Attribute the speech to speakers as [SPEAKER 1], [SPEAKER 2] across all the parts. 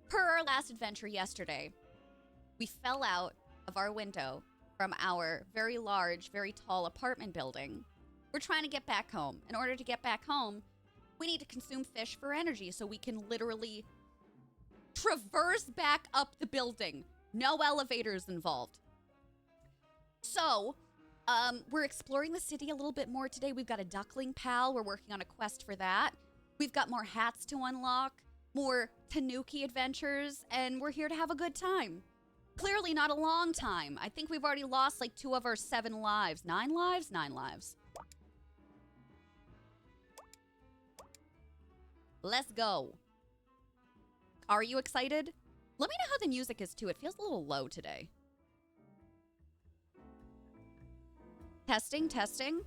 [SPEAKER 1] Per our last adventure yesterday, we fell out of our window from our very large, very tall apartment building. We're trying to get back home. In order to get back home, we need to consume fish for energy so we can literally traverse back up the building. No elevators involved. So, we're exploring the city a little bit more today. We've got a duckling pal. We're working on a quest for that. We've got more hats to unlock, more Tanuki adventures, and we're here to have a good time. Clearly not a long time. I think we've already lost like 2 of our 7 lives. 9 lives? 9 lives. Let's go. Are you excited? Let me know how the music is too. It feels a little low today. Testing, testing.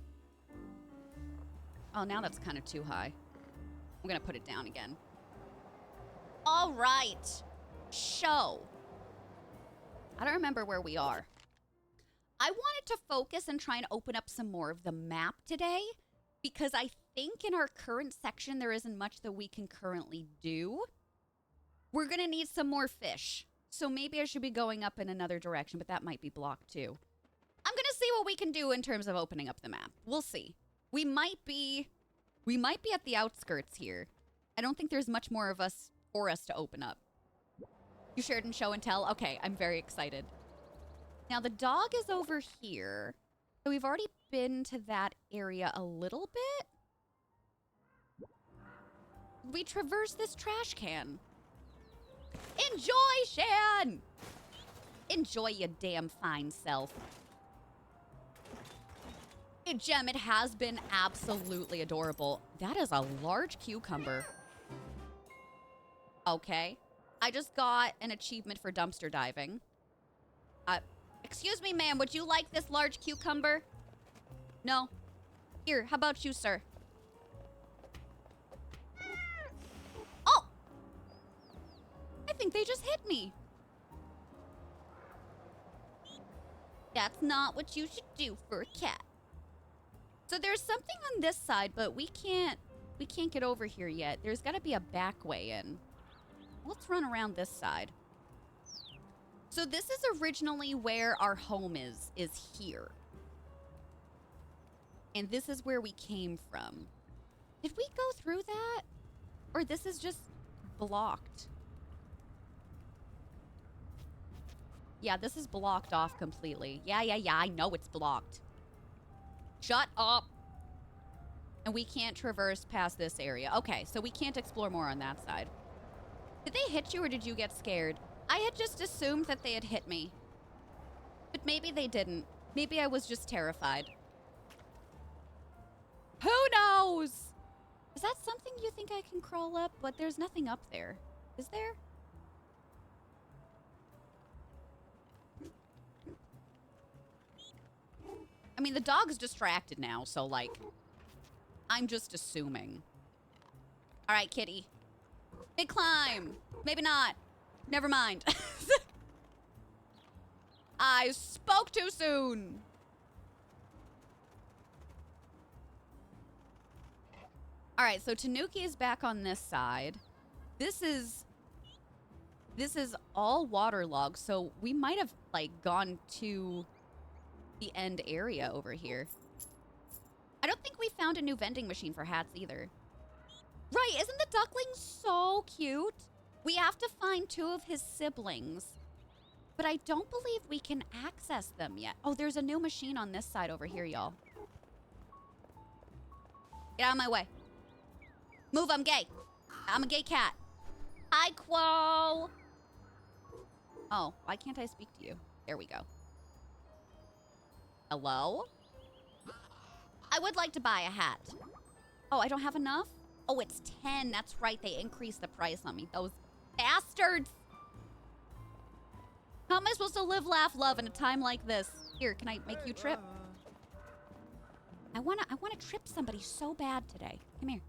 [SPEAKER 1] Oh, now that's kind of too high. I'm gonna put it down again. All right. Show. I don't remember where we are. I wanted to focus and try and open up some more of the map today because I think in our current section there isn't much that we can currently do. We're gonna need some more fish. So maybe I should be going up in another direction, but that might be blocked too. I'm gonna see what we can do in terms of opening up the map. We'll see. We might be at the outskirts here. I don't think there's much more of us for us to open up. You shared in show and tell? Okay, I'm very excited. Now the dog is over here. So we've already been to that area a little bit. We traverse this trash can. Enjoy, Shan! Enjoy your damn fine self. Gem, it has been absolutely adorable. That is a large cucumber. Okay. I just got an achievement for dumpster diving. Excuse me, ma'am, would you like this large cucumber? No? Here, how about you, sir? Oh! I think they just hit me. That's not what you should do for a cat. So there's something on this side, but we can't get over here yet. There's got to be a back way in. Let's run around this side. So this is originally where our home is here. And this is where we came from. Did we go through that? Or this is just blocked? Yeah, this is blocked off completely. Yeah, I know it's blocked. Shut up. And we can't traverse past this area. Okay, so we can't explore more on that side. Did they hit you or did you get scared? I had just assumed that they had hit me. But maybe they didn't. Maybe I was just terrified. Who knows? Is that something you think I can crawl up? But there's nothing up there. Is there? I mean, the dog's distracted now, so, like, I'm just assuming. All right, kitty. Big climb. Maybe not. Never mind. I spoke too soon. All right, so Tanuki is back on this side. This is all waterlogged, so we might have, like, gone to the end area over here. I don't think we found a new vending machine for hats either. Right, isn't the duckling so cute? We have to find 2 of his siblings, but I don't believe we can access them yet. Oh, there's a new machine on this side over here, y'all. Get out of my way. Move, I'm gay. I'm a gay cat. Hi, Quo. Oh, why can't I speak to you? There we go. Hello? I would like to buy a hat. Oh, I don't have enough? Oh, it's 10. That's right. They increased the price on me. Those bastards. How am I supposed to live, laugh, love in a time like this? Here, can I make you trip? I wanna trip somebody so bad today. Come here.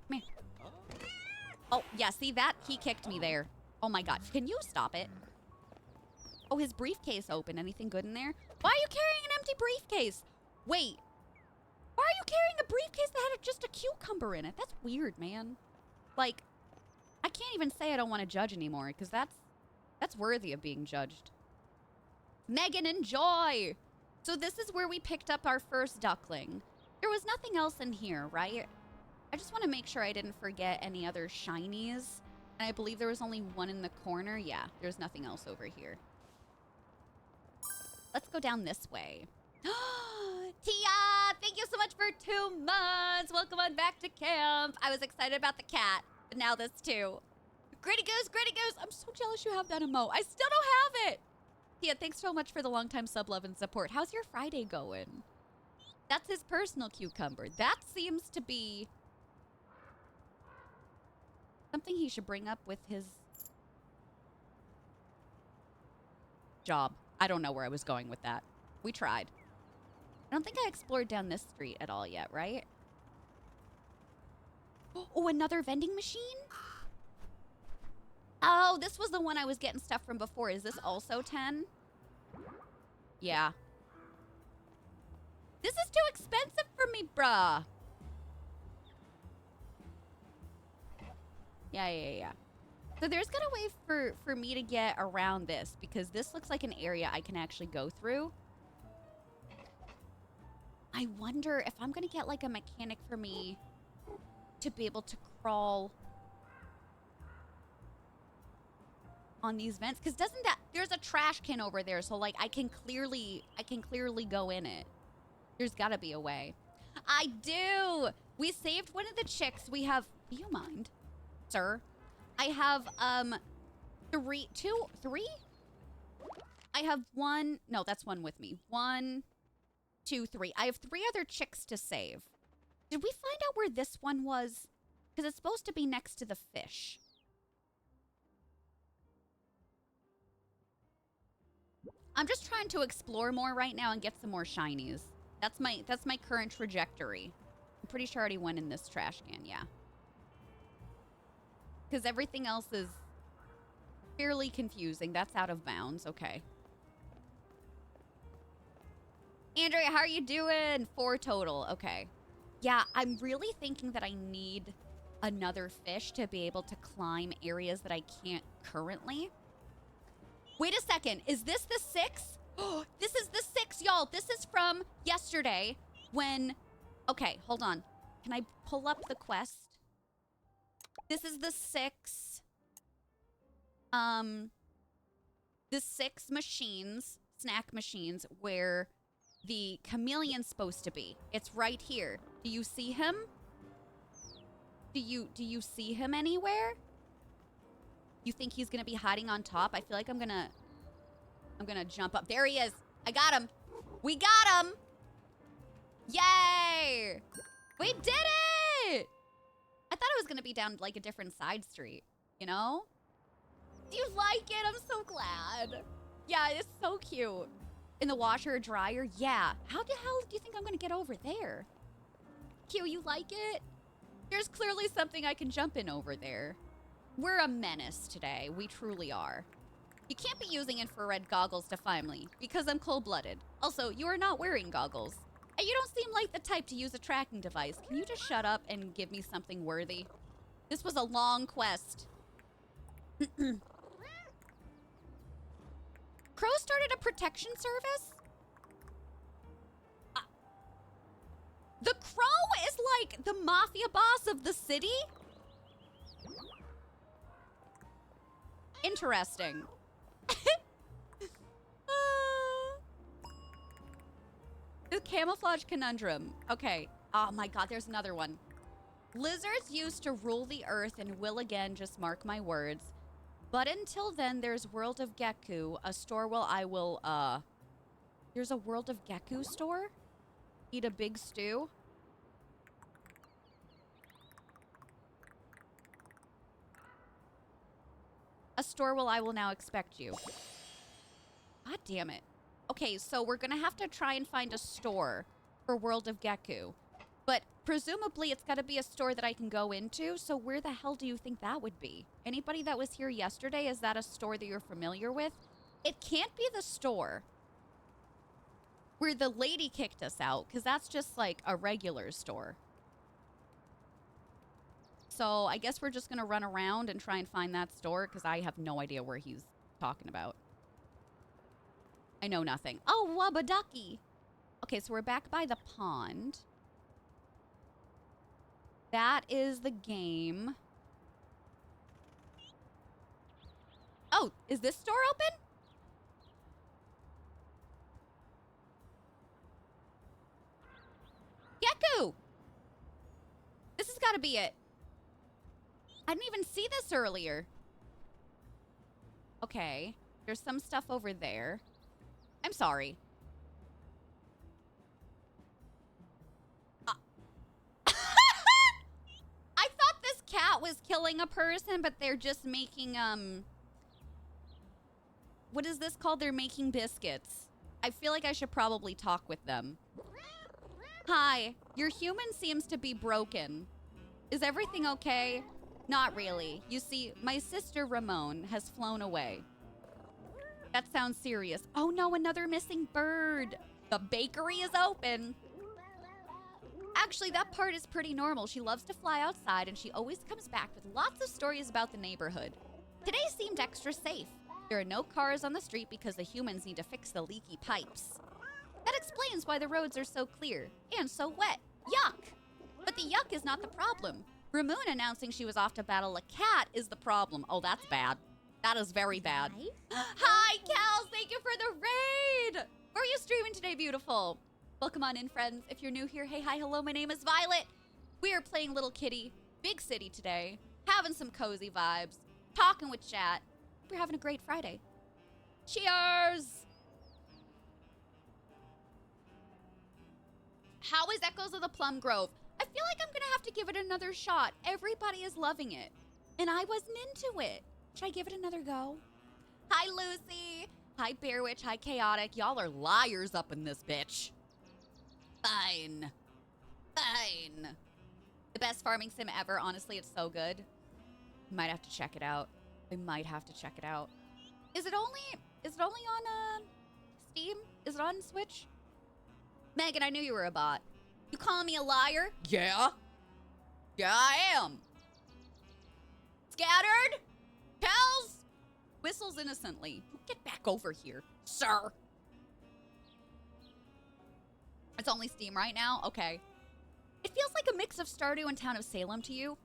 [SPEAKER 1] Come here. Oh, yeah, see that? He kicked me there. Oh my god. Can you stop it? Oh, his briefcase open. Anything good in there? Why are you carrying an empty briefcase? Wait. Why are you carrying a briefcase that had just a cucumber in it? That's weird, man. Like, I can't even say I don't want to judge anymore because that's worthy of being judged. Megan and Joy. So this is where we picked up our first duckling. There was nothing else in here, right? I just want to make sure I didn't forget any other shinies. And I believe there was only one in the corner. Yeah, there's nothing else over here. Let's go down this way. Tia, thank you so much for 2 months. Welcome on back to camp. I was excited about the cat, but now this too. Gritty Goose, Gritty Goose. I'm so jealous you have that emote. I still don't have it. Tia, thanks so much for the long time sub love and support. How's your Friday going? That's his personal cucumber. That seems to be something he should bring up with his job. I don't know where I was going with that. We tried. I don't think I explored down this street at all yet, right? Oh, another vending machine? Oh, this was the one I was getting stuff from before. Is this also 10? Yeah. This is too expensive for me, bruh. Yeah. So there's got a way for me to get around this because this looks like an area I can actually go through. I wonder if I'm going to get like a mechanic for me to be able to crawl on these vents, because doesn't that, there's a trash can over there, so like I can clearly go in it. There's got to be a way. I do. We saved one of the chicks. We have, do you mind, sir? I have three. I have one. No, that's one with me. 1, 2, 3. I have 3 other chicks to save. Did we find out where this one was? Because it's supposed to be next to the fish. I'm just trying to explore more right now and get some more shinies. That's my current trajectory. I'm pretty sure I already went in this trash can, yeah. Because everything else is fairly confusing. That's out of bounds. Okay. Andrea, how are you doing? 4 total. Okay. Yeah, I'm really thinking that I need another fish to be able to climb areas that I can't currently. Wait a second. Is this the 6? Oh, this is the 6, y'all. This is from yesterday when... Okay, hold on. Can I pull up the quest? This is the 6. The 6 machines, snack machines, where the chameleon's supposed to be. It's right here. Do you see him? Do you see him anywhere? You think he's gonna be hiding on top? I feel like I'm gonna jump up. There he is. I got him. We got him. Yay! We did it! I thought it was gonna be down like a different side street, you know? Do you like it? I'm so glad. Yeah, it's so cute. In the washer or dryer? Yeah. How the hell do you think I'm gonna get over there? Q, you like it? There's clearly something I can jump in over there. We're a menace today. We truly are. You can't be using infrared goggles to find me because I'm cold-blooded. Also, you are not wearing goggles. And you don't seem like the type to use a tracking device. Can you just shut up and give me something worthy? This was a long quest. Crow started a protection service? The Crow is like the mafia boss of the city? Interesting. The camouflage conundrum. Okay. Oh my god, there's another one. Lizards used to rule the earth and will again, just mark my words. But until then, there's World of Geku, a store where I will, There's a World of Geku store? Eat a big stew? A store where I will now expect you. God damn it. Okay, so we're gonna have to try and find a store for World of Geku. But presumably it's gotta be a store that I can go into, so where the hell do you think that would be? Anybody that was here yesterday, is that a store that you're familiar with? It can't be the store where the lady kicked us out, because that's just like a regular store. So I guess we're just going to run around and try and find that store because I have no idea where he's talking about. I know nothing. Oh, Wubba Ducky. Okay, so we're back by the pond. That is the game. Oh, is this store open? Geku! This has got to be it. I didn't even see this earlier. Okay. There's some stuff over there. I'm sorry. I thought this cat was killing a person, but they're just making, what is this called? They're making biscuits. I feel like I should probably talk with them. Hi, your human seems to be broken. Is everything okay? Not really. You see, my sister Ramon has flown away. That sounds serious. Oh no, another missing bird. The bakery is open. Actually, that part is pretty normal. She loves to fly outside and she always comes back with lots of stories about the neighborhood. Today seemed extra safe. There are no cars on the street because the humans need to fix the leaky pipes. That explains why the roads are so clear and so wet. Yuck! But the yuck is not the problem. Ramon announcing she was off to battle a cat is the problem. Oh, that's bad. That is very bad. Hi, Kels! Thank you for the raid! Where are you streaming today, beautiful? Welcome on in, friends. If you're new here, hey, hi, hello, my name is Violet. We are playing Little Kitty, Big City today, having some cozy vibes, talking with chat. We're having a great Friday. Cheers! How is Echoes of the Plum Grove? I feel like I'm gonna have to give it another shot. Everybody is loving it, and I wasn't into it. Should I give it another go? Hi, Lucy. Hi, Bear Witch. Hi, Chaotic. Y'all are liars up in this bitch. Fine. Fine. The best farming sim ever. Honestly, it's so good. Might have to check it out. I might have to check it out. Is it only on Steam? Is it on Switch? Megan, I knew you were a bot. You calling me a liar? Yeah. Yeah, I am. Scattered? Pals? Whistles innocently. Get back over here, sir. It's only Steam right now? Okay. It feels like a mix of Stardew and Town of Salem to you.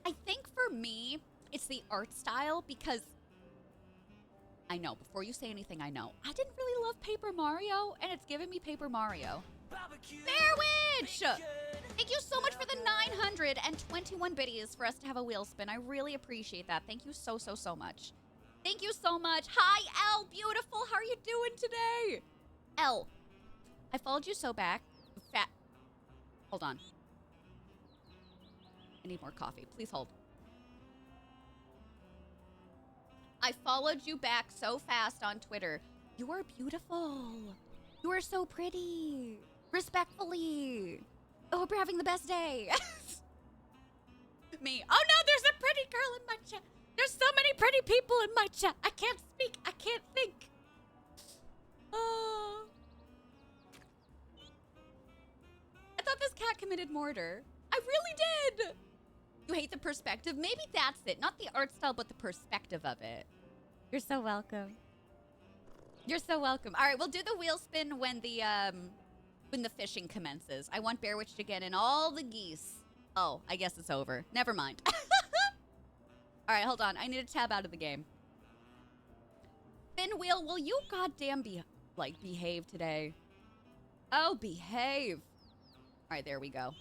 [SPEAKER 1] I think for me, it's the art style because... I know, before you say anything, I know. I didn't really love Paper Mario, and it's giving me Paper Mario. Bear Witch! Thank you so much for the 921 biddies for us to have a wheel spin. I really appreciate that. Thank you so, so, so much. Thank you so much. Hi, Elle, beautiful. How are you doing today? Elle, I followed you so back. Hold on. I need more coffee. Please hold. I followed you back so fast on Twitter. You are beautiful. You are so pretty. Respectfully. I hope you're having the best day. Me. Oh no, there's a pretty girl in my chat. There's so many pretty people in my chat. I can't speak. I can't think. Oh. I thought this cat committed murder. I really did. You hate the perspective? Maybe that's it. Not the art style, but the perspective of it. You're so welcome. You're so welcome. All right, we'll do the wheel spin when the fishing commences. I want Bear Witch to get in all the geese. Oh, I guess it's over. Never mind. All right, hold on. I need to tab out of the game. Spin wheel, will you goddamn behave today? Oh, behave. All right, there we go.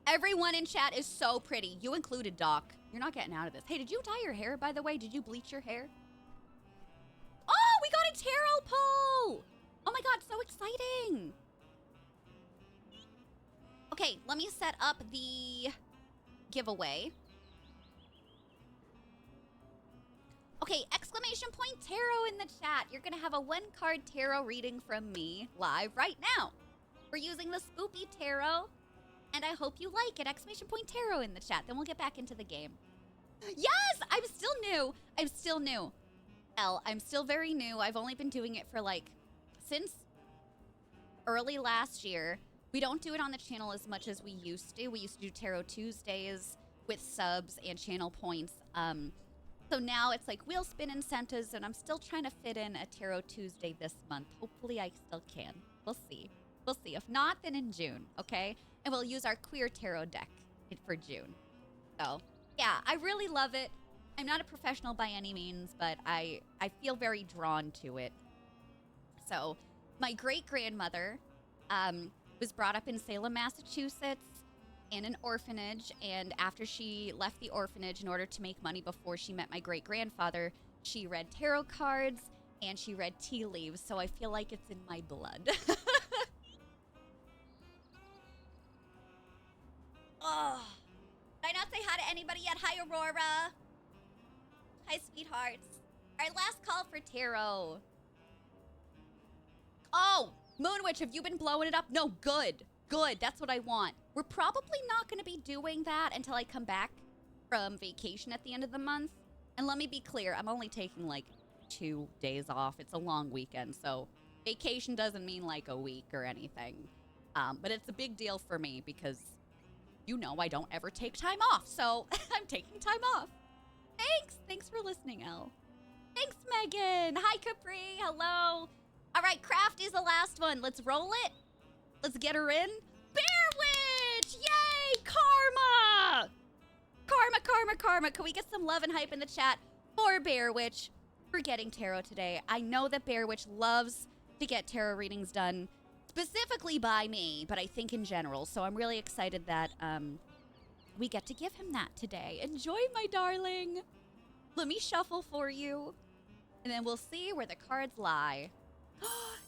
[SPEAKER 1] Everyone in chat is so pretty. You included, Doc. You're not getting out of this. Hey, did you dye your hair, by the way? Did you bleach your hair? Oh, we got a tarot pull! Oh my god, so exciting! Okay, let me set up the giveaway. Okay, exclamation point tarot in the chat. You're gonna have a 1-card tarot reading from me live right now. We're using the Spoopy Tarot, and I hope you like it. Exclamation point tarot in the chat. Then we'll get back into the game. Yes! I'm still new. I'm still new. I'm still very new. I've only been doing it for since early last year. We don't do it on the channel as much as we used to. We used to do Tarot Tuesdays. with subs and channel points. So now it's like wheel spin incentives, and I'm still trying to fit in a Tarot Tuesday this month. Hopefully I still can. We'll see. We'll see. If not, then in June, okay? And we'll use our queer tarot deck for June. So, yeah, I really love it. I'm not a professional by any means, but I feel very drawn to it. So, my great-grandmother was brought up in Salem, Massachusetts, in an orphanage, and after she left the orphanage, in order to make money before she met my great-grandfather, she read tarot cards and she read tea leaves, so I feel like it's in my blood. Oh, did I not say hi to anybody yet? Hi, Aurora. Hi, sweethearts. All right, last call for tarot. Oh, Moonwitch, have you been blowing it up? No, good. Good, that's what I want. We're probably not going to be doing that until I come back from vacation at the end of the month. And let me be clear, I'm only taking like 2 days off. It's a long weekend, so vacation doesn't mean like a week or anything. But it's a big deal for me because, you know, I don't ever take time off, so I'm taking time off. Thanks. Thanks for listening, Elle. Thanks, Megan. Hi, Capri. Hello. All right, Craft is the last one. Let's roll it. Let's get her in. Bear Witch! Yay! Karma! Karma, karma, karma. Can we get some love and hype in the chat for Bear Witch for getting tarot today? I know that Bear Witch loves to get tarot readings done specifically by me, but I think in general. So I'm really excited that we get to give him that today. Enjoy, my darling. Let me shuffle for you, and then we'll see where the cards lie.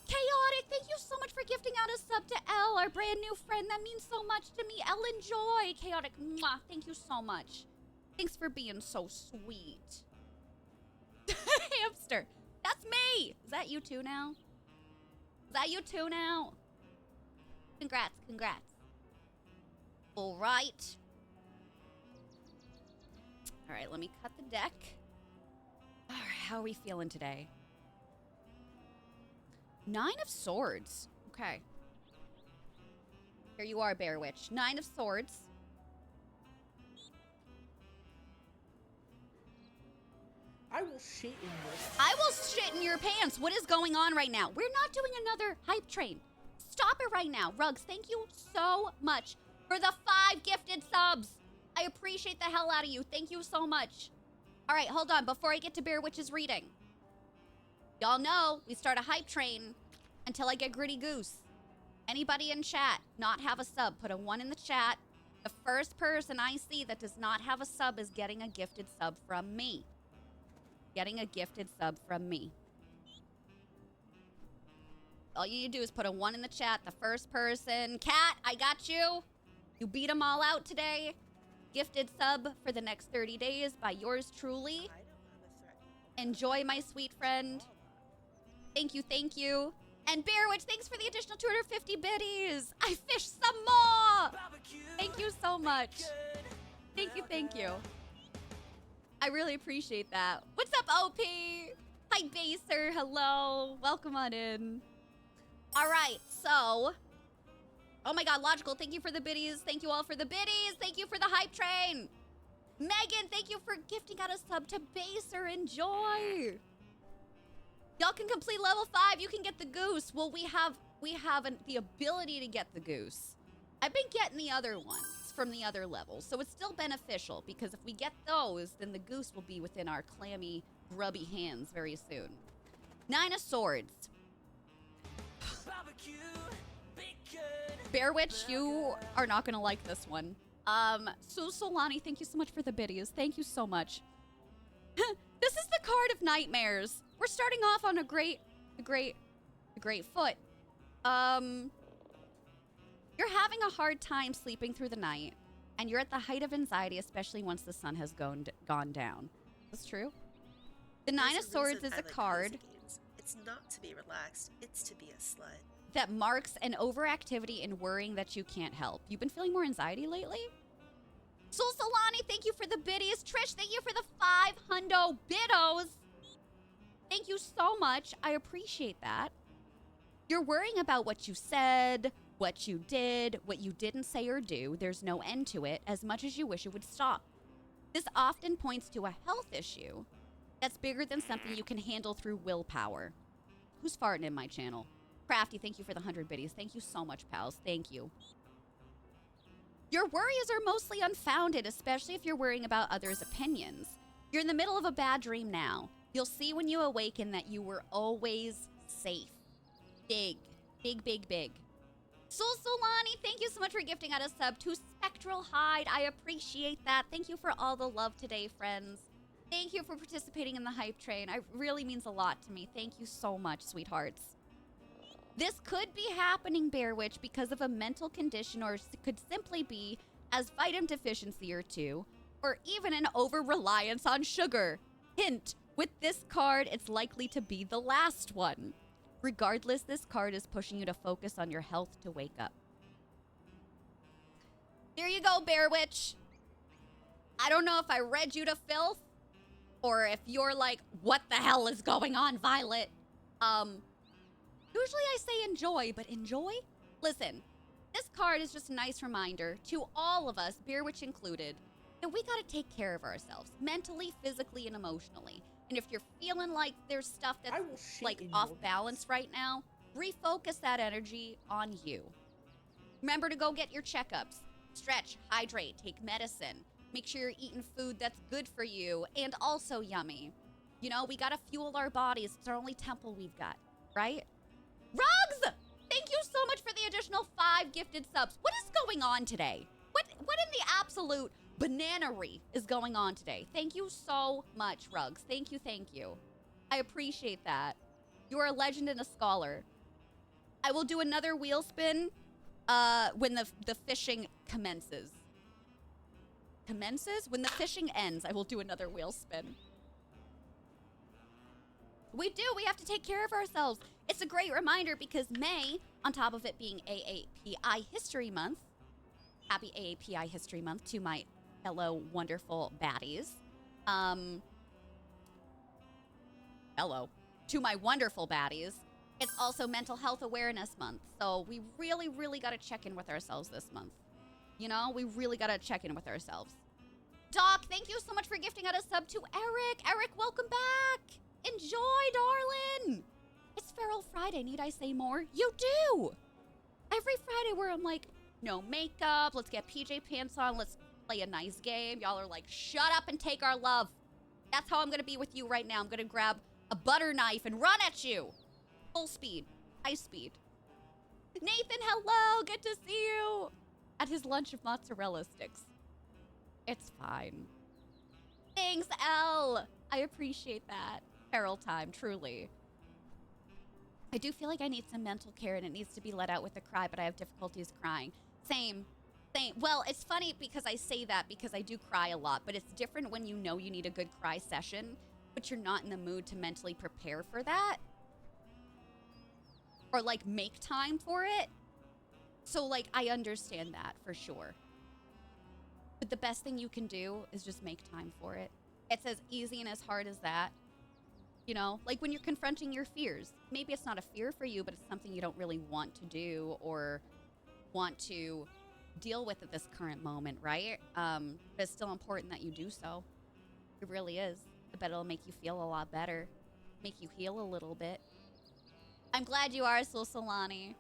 [SPEAKER 1] Chaotic, thank you so much for gifting out a sub to Elle, our brand new friend. That means so much to me. Elle, enjoy. Chaotic, mwah, thank you so much. Thanks for being so sweet. Hamster, that's me. Is that you too now? Is that you too now? Congrats, congrats. All right. All right, let me cut the deck. All right, how are we feeling today? 9 of Swords. Okay. Here you are, Bear Witch. 9 of Swords.
[SPEAKER 2] I will shit in your
[SPEAKER 1] I will shit in your pants. What is going on right now? We're not doing another hype train. Stop it right now. Rugs, thank you so much for the 5 gifted subs. I appreciate the hell out of you. Thank you so much. All right, hold on. Before I get to Bear Witch's reading. Y'all know we start a hype train until I get Gritty Goose. Anybody in chat not have a sub, put a 1 in the chat. The first person I see that does not have a sub is getting a gifted sub from me. Getting a gifted sub from me. All you need to do is put a 1 in the chat. The first person. Cat, I got you. You beat them all out today. Gifted sub for the next 30 days by yours truly. Enjoy, my sweet friend. Thank you, thank you. And Bear Witch, thanks for the additional 250 biddies. I fished some more. Thank you so much. Thank you, thank you. I really appreciate that. What's up, OP? Hi, Baser. Hello. Welcome on in. All right, so. Oh my God, Logical, thank you for the biddies. Thank you all for the biddies. Thank you for the hype train. Megan, thank you for gifting out a sub to Baser. Enjoy. Y'all can complete level 5. You can get the goose. Well, we have the ability to get the goose. I've been getting the other ones from the other levels, so it's still beneficial because if we get those, then the goose will be within our clammy, grubby hands very soon. 9 of Swords. Bear Witch, you are not gonna like this one. So Solani, thank you so much for the biddies. Thank you so much. This is the card of nightmares. We're starting off on a great foot. You're having a hard time sleeping through the night, and you're at the height of anxiety, especially once the sun has gone down. That's true. The 9 of Swords is a card.
[SPEAKER 3] It's not to be relaxed, it's to be a slut.
[SPEAKER 1] That marks an overactivity and worrying that you can't help. You've been feeling more anxiety lately? Soul Solani, thank you for the biddies. Trish, thank you for the 5 hundo biddos. Thank you so much. I appreciate that. You're worrying about what you said, what you did, what you didn't say or do. There's no end to it, as much as you wish it would stop. This often points to a health issue that's bigger than something you can handle through willpower. Who's farting in my channel? Crafty, thank you for the 100 biddies. Thank you so much, pals. Thank you. Your worries are mostly unfounded, especially if you're worrying about others' opinions. You're in the middle of a bad dream now. You'll see when you awaken that you were always safe. Big, big, big, big. Sul Solani, thank you so much for gifting out a sub to Spectral Hide. I appreciate that. Thank you for all the love today, friends. Thank you for participating in the hype train. It really means a lot to me. Thank you so much, sweethearts. This could be happening, Bear Witch, because of a mental condition, or could simply be as vitamin deficiency or two, or even an over-reliance on sugar. Hint, with this card, it's likely to be the last one. Regardless, this card is pushing you to focus on your health to wake up. There you go, Bear Witch. I don't know if I read you to filth, or if you're like, what the hell is going on, Violet? Usually I say enjoy, but enjoy? Listen, this card is just a nice reminder to all of us, Bear Witch included, that we gotta take care of ourselves, mentally, physically, and emotionally. And if you're feeling like there's stuff that's like off balance right now, refocus that energy on you. Remember to go get your checkups, stretch, hydrate, take medicine, make sure you're eating food that's good for you and also yummy. You know, we gotta fuel our bodies. It's our only temple we've got, right? Rugs! Thank you so much for the additional 5 gifted subs. What is going on today? What in the absolute bananery is going on today? Thank you so much, Rugs. Thank you, thank you. I appreciate that. You are a legend and a scholar. I will do another wheel spin when the fishing commences. Commences? When the fishing ends, I will do another wheel spin. We have to take care of ourselves. It's a great reminder because May, on top of it being AAPI History Month, happy AAPI History Month to my fellow wonderful baddies. Hello. To my wonderful baddies. It's also Mental Health Awareness Month. So we really, really got to check in with ourselves this month. You know, we really got to check in with ourselves. Doc, thank you so much for gifting out a sub to Eric. Eric, welcome back. Enjoy, darling. It's Feral Friday. Need I say more? You do. Every Friday where I'm like, no makeup. Let's get PJ pants on. Let's play a nice game. Y'all are like, shut up and take our love. That's how I'm going to be with you right now. I'm going to grab a butter knife and run at you. Full speed. High speed. Nathan, hello. Good to see you. At his lunch of mozzarella sticks. It's fine. Thanks, Elle. I appreciate that. Feral time, truly. I do feel like I need some mental care and it needs to be let out with a cry, but I have difficulties crying. Same. Well, it's funny because I say that because I do cry a lot, but it's different when you know you need a good cry session, but you're not in the mood to mentally prepare for that. Or, like, make time for it. So, like, I understand that for sure. But the best thing you can do is just make time for it. It's as easy and as hard as that. You know, like when you're confronting your fears. Maybe it's not a fear for you, but it's something you don't really want to do or want to deal with at this current moment, right? But it's still important that you do so. It really is. I bet it'll make you feel a lot better. Make you heal a little bit. I'm glad you are, Sul Solani.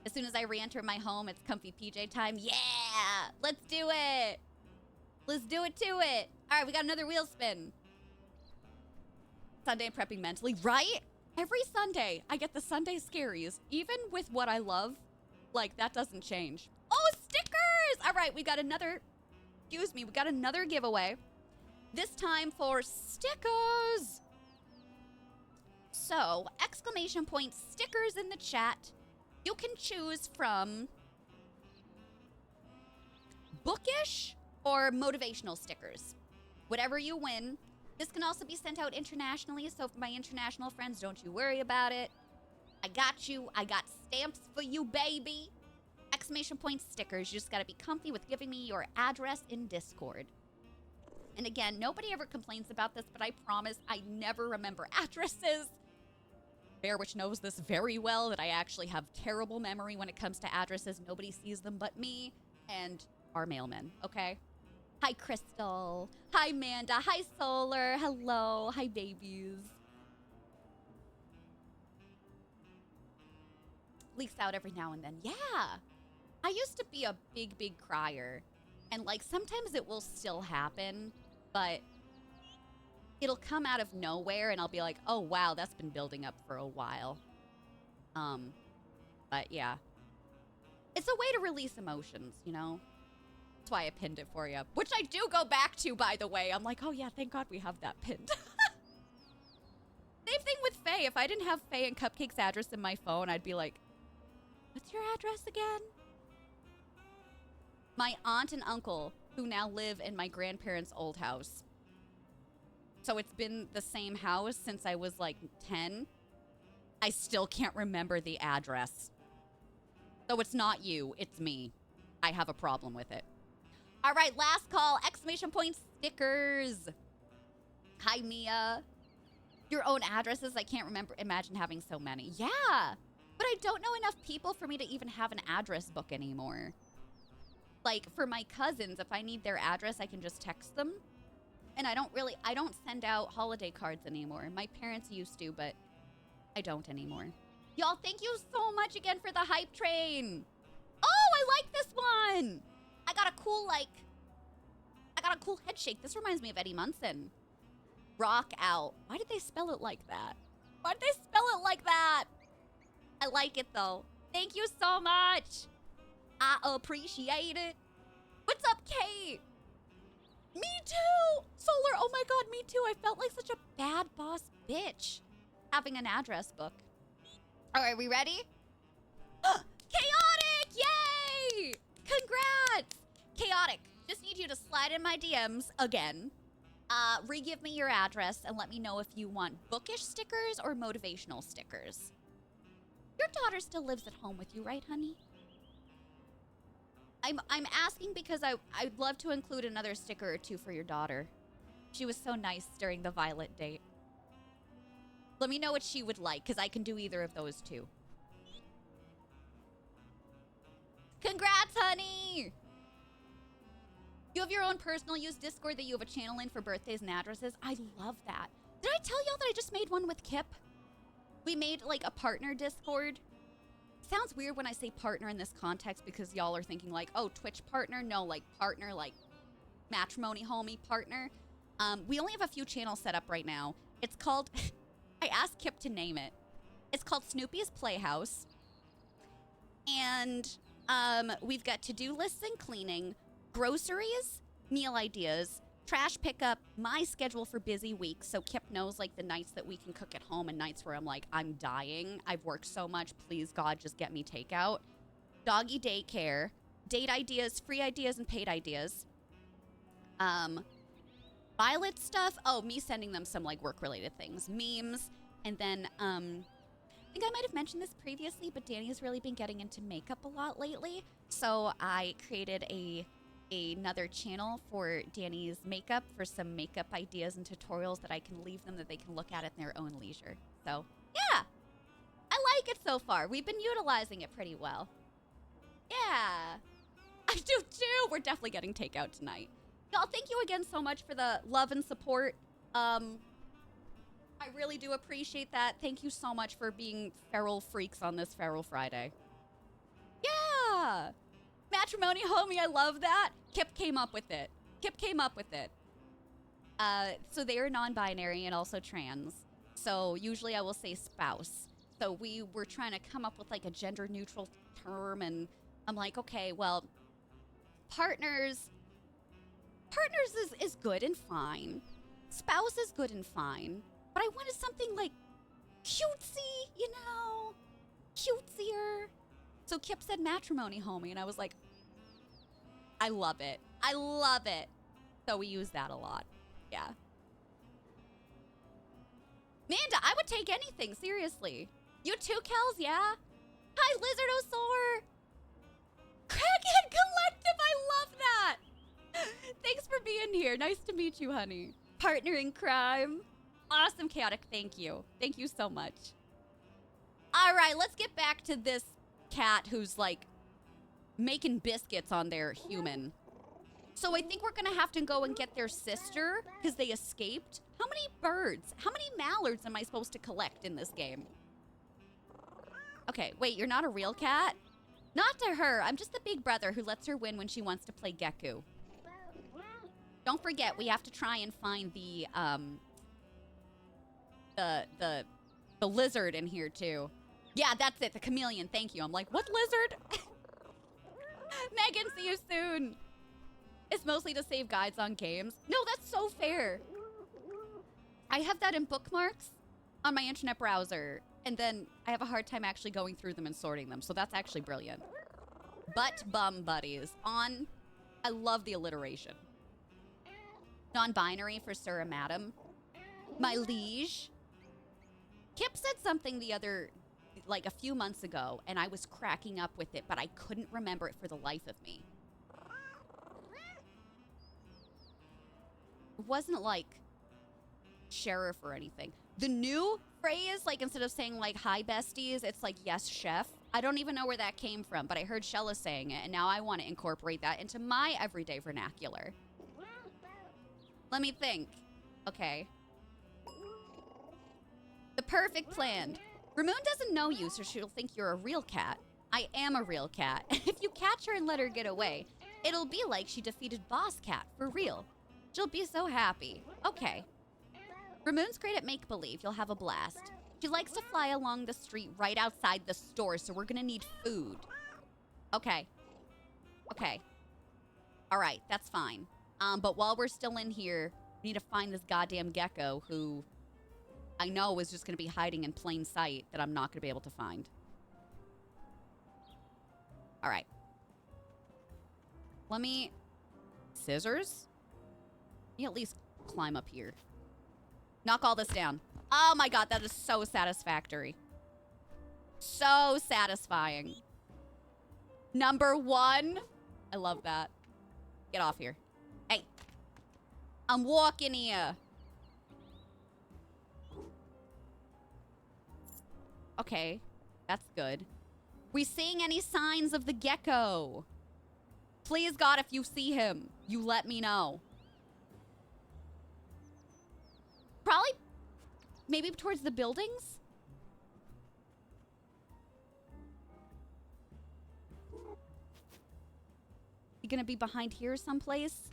[SPEAKER 1] As soon as I re-enter my home, it's comfy PJ time. Yeah! Let's do it! Let's do it to it! Alright, we got another wheel spin. Sunday prepping mentally, right? Every Sunday, I get the Sunday scaries. Even with what I love, like, that doesn't change. Oh, stickers! Alright, we got another giveaway. This time for stickers! So, exclamation point stickers in the chat. You can choose from bookish or motivational stickers. Whatever you win. This can also be sent out internationally, so for my international friends, don't you worry about it. I got you. I got stamps for you, baby. Exclamation point stickers. You just gotta be comfy with giving me your address in Discord. And again, nobody ever complains about this, but I promise I never remember addresses. Bear Witch knows this very well, that I actually have terrible memory when it comes to addresses. Nobody sees them but me and our mailmen, okay? Hi, Crystal. Hi, Manda. Hi, Solar. Hello. Hi, babies. Leaks out every now and then. Yeah. I used to be a big crier. And, like, sometimes it will still happen, but it'll come out of nowhere and I'll be like, oh, wow, that's been building up for a while. But yeah. It's a way to release emotions, you know? That's why I pinned it for you. Which I do go back to, by the way. I'm like, oh yeah, thank God we have that pinned. Same thing with Faye. If I didn't have Faye and Cupcake's address in my phone, I'd be like, what's your address again? My aunt and uncle, who now live in my grandparents' old house. So it's been the same house since I was like 10. I still can't remember the address. So it's not you, it's me. I have a problem with it. All right, last call, exclamation point stickers. Hi, Mia. Your own addresses, I can't imagine having so many. Yeah, but I don't know enough people for me to even have an address book anymore. Like, for my cousins, if I need their address, I can just text them. And I don't send out holiday cards anymore. My parents used to, but I don't anymore. Y'all, thank you so much again for the hype train. Oh, I like this one. I got a cool head shake. This reminds me of Eddie Munson. Rock out. Why did they spell it like that? Why did they spell it like that? I like it, though. Thank you so much. I appreciate it. What's up, Kate? Me too. Solar, oh my God, me too. I felt like such a bad boss bitch having an address book. All right, we ready? Chaotic! Yay! Congrats! Chaotic, just need you to slide in my DMs again. Re-give me your address and let me know if you want bookish stickers or motivational stickers. Your daughter still lives at home with you, right, honey? I'm asking because I'd love to include another sticker or two for your daughter. She was so nice during the Violet date. Let me know what she would like, because I can do either of those two. Congrats, honey! You have your own personal use Discord that you have a channel in for birthdays and addresses. I love that. Did I tell y'all that I just made one with Kip? We made, like, a partner Discord. Sounds weird when I say partner in this context because y'all are thinking, like, oh, Twitch partner? No, like, partner, like, matrimony homie partner. We only have a few channels set up right now. It's called... I asked Kip to name it. It's called Snoopy's Playhouse. And we've got to-do lists and cleaning, groceries, meal ideas, trash pickup, my schedule for busy weeks, so Kip knows, like, the nights that we can cook at home and nights where I'm like, I'm dying. I've worked so much. Please, God, just get me takeout. Doggy daycare, date ideas, free ideas, and paid ideas. Violet stuff. Oh, me sending them some, like, work-related things. Memes. And then, I think I might have mentioned this previously, but Danny's really been getting into makeup a lot lately. So I created another channel for Danny's makeup for some makeup ideas and tutorials that I can leave them that they can look at their own leisure. So, yeah. I like it so far. We've been utilizing it pretty well. Yeah. I do too. We're definitely getting takeout tonight. Y'all, thank you again so much for the love and support. I really do appreciate that. Thank you so much for being feral freaks on this Feral Friday. Yeah. Matrimony homie, I love that. Kip came up with it. So they are non-binary and also trans. So usually I will say spouse. So we were trying to come up with, like, a gender-neutral term, and I'm like, okay, well, partners is good and fine. Spouse is good and fine. But I wanted something, like, cutesy, you know? Cutesier. So Kip said matrimony homie, and I was like, I love it. I love it. So we use that a lot. Yeah. Manda, I would take anything, seriously. You too, Kels, yeah? Hi, Lizardosaur. Crackhead Collective, I love that. Thanks for being here. Nice to meet you, honey. Partner in crime. Awesome, Chaotic. Thank you. Thank you so much. All right, let's get back to this cat who's, like, making biscuits on their human. So I think we're gonna have to go and get their sister because they escaped. How many birds? How many mallards am I supposed to collect in this game? Okay, wait, you're not a real cat? Not to her. I'm just the big brother who lets her win when she wants to play Geku. Don't forget, we have to try and find the lizard in here too. Yeah, that's it. The chameleon. Thank you. I'm like, what lizard? Megan, see you soon. It's mostly to save guides on games. No, that's so fair. I have that in bookmarks on my internet browser, and then I have a hard time actually going through them and sorting them. So that's actually brilliant. Butt bum buddies on. I love the alliteration. Non-binary for sir and madam. My liege. Kip said something like a few months ago, and I was cracking up with it, but I couldn't remember it for the life of me. It wasn't like sheriff or anything. The new phrase, like instead of saying like hi besties, it's like yes chef. I don't even know where that came from, but I heard Shella saying it, and now I want to incorporate that into my everyday vernacular. Let me think. Okay. The perfect plan. Ramon doesn't know you, so she'll think you're a real cat. I am a real cat. If you catch her and let her get away, it'll be like she defeated Boss Cat, for real. She'll be so happy. Okay. Ramon's great at make-believe. You'll have a blast. She likes to fly along the street right outside the store, so we're gonna need food. Okay. Okay. All right, that's fine. But while we're still in here, we need to find this goddamn gecko who I know is just gonna be hiding in plain sight that I'm not gonna be able to find. All right. Let me... Scissors? Let me at least climb up here. Knock all this down. Oh my god, that is so satisfactory. So satisfying. Number 1. I love that. Get off here. Hey. I'm walking here. Okay. That's good. We seeing any signs of the gecko? Please, God, if you see him, you let me know. Probably, maybe towards the buildings? You gonna be behind here someplace?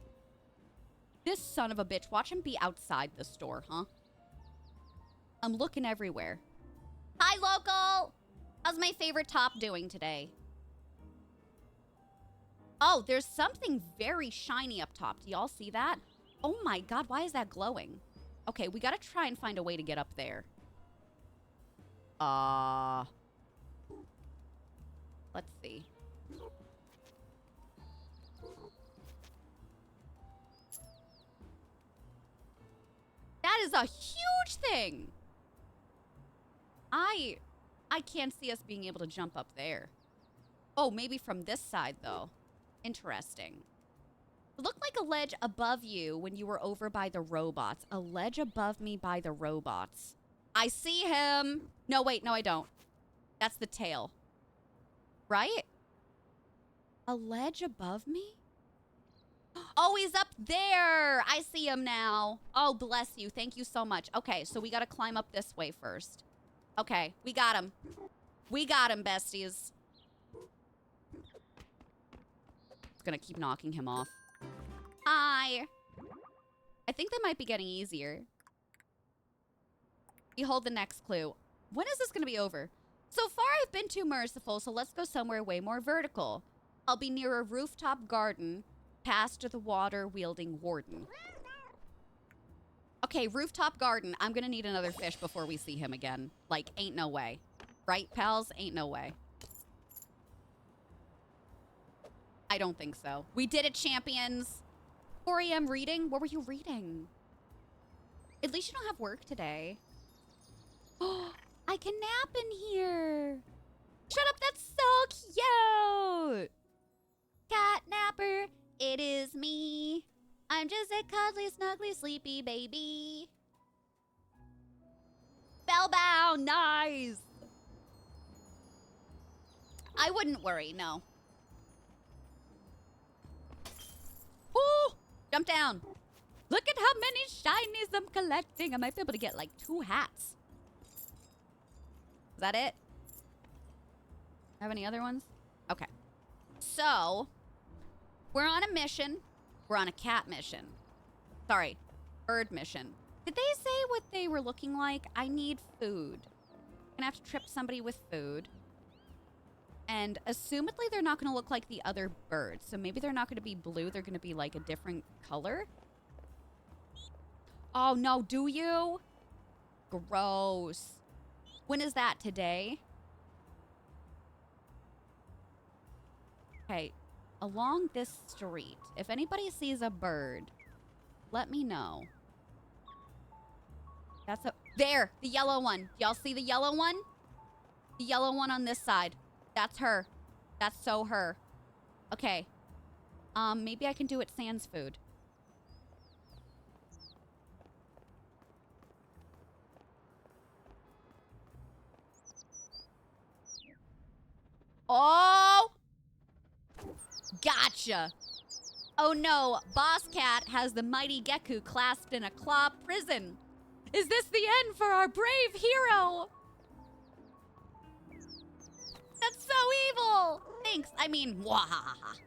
[SPEAKER 1] This son of a bitch, watch him be outside the store, huh? I'm looking everywhere. Hi, local! How's my favorite top doing today? Oh, there's something very shiny up top. Do y'all see that? Oh my god, why is that glowing? Okay, we gotta try and find a way to get up there. Let's see. That is a huge thing! I can't see us being able to jump up there. Oh, maybe from this side, though. Interesting. It looked like a ledge above you when you were over by the robots. A ledge above me by the robots. I see him. No, wait. No, I don't. That's the tail. Right? A ledge above me? Oh, he's up there. I see him now. Oh, bless you. Thank you so much. Okay, so we got to climb up this way first. Okay, we got him. We got him, besties. It's gonna keep knocking him off. Hi. I think that might be getting easier. Behold the next clue. When is this gonna be over? So far, I've been too merciful, so let's go somewhere way more vertical. I'll be near a rooftop garden, past the water-wielding warden. Okay, rooftop garden. I'm gonna need another fish before we see him again. Like, ain't no way. Right, pals? Ain't no way. I don't think so. We did it, champions. 4 a.m. reading? What were you reading? At least you don't have work today. Oh, I can nap in here. Shut up, that's so cute. Cat napper, it is me. I'm just a cuddly, snuggly, sleepy baby. Spellbound, nice. I wouldn't worry, no. Jump down. Look at how many shinies I'm collecting. I might be able to get like 2 hats. Is that it? Have any other ones? Okay. So, we're on a mission. We're on a cat mission. Sorry, bird mission. Did they say what they were looking like? I need food. I'm gonna have to trip somebody with food. And assumedly they're not gonna look like the other birds. So maybe they're not gonna be blue. They're gonna be like a different color. Oh no, do you? Gross. When is that? Today? Okay, along this street, if anybody sees a bird, let me know. That's a... There! The yellow one. Y'all see the yellow one? The yellow one on this side. That's her. That's so her. Okay. Maybe I can do it sans food. Oh! Gotcha! Oh no, Boss Cat has the mighty Geku clasped in a claw prison. Is this the end for our brave hero? That's so evil! Thanks, I mean, wahahaha.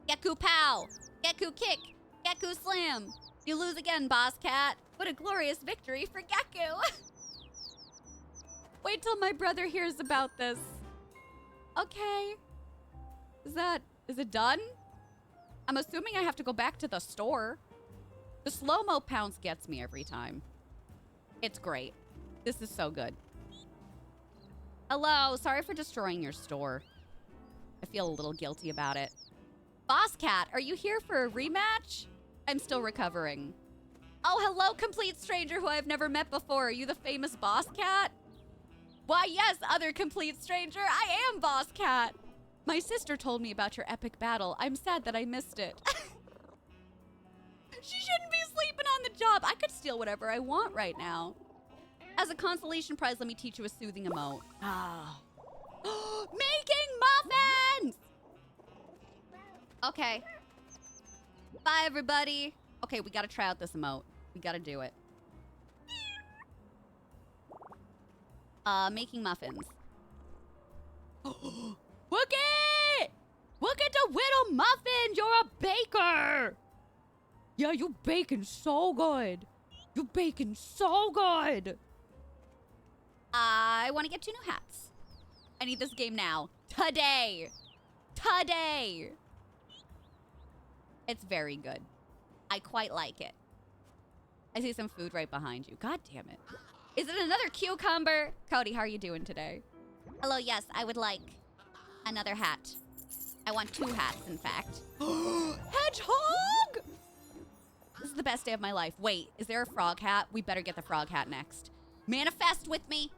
[SPEAKER 1] Geku pow! Geku kick! Geku slam! You lose again, Boss Cat. What a glorious victory for Geku! Wait till my brother hears about this. Okay. Is it done? I'm assuming I have to go back to the store. The slow-mo pounce gets me every time. It's great. This is so good. Hello, sorry for destroying your store. I feel a little guilty about it. Boss Cat, are you here for a rematch? I'm still recovering. Oh, hello, complete stranger who I've never met before. Are you the famous Boss Cat? Why, yes, other complete stranger. I am Boss Cat. My sister told me about your epic battle. I'm sad that I missed it. She shouldn't be sleeping on the job. I could steal whatever I want right now. As a consolation prize, let me teach you a soothing emote. Ah. Making muffins! Okay. Bye, everybody. Okay, we gotta try out this emote. We gotta do it. Making muffins. Wookie! Look at the little muffin! You're a baker! Yeah, you baking so good. You baking so good. I want to get 2 new hats. I need this game now. Today. Today. It's very good. I quite like it. I see some food right behind you. God damn it. Is it another cucumber? Cody, how are you doing today? Hello, yes, I would like another hat. I want 2 hats, in fact. Hedgehog! This is the best day of my life. Wait, is there a frog hat? We better get the frog hat next. Manifest with me.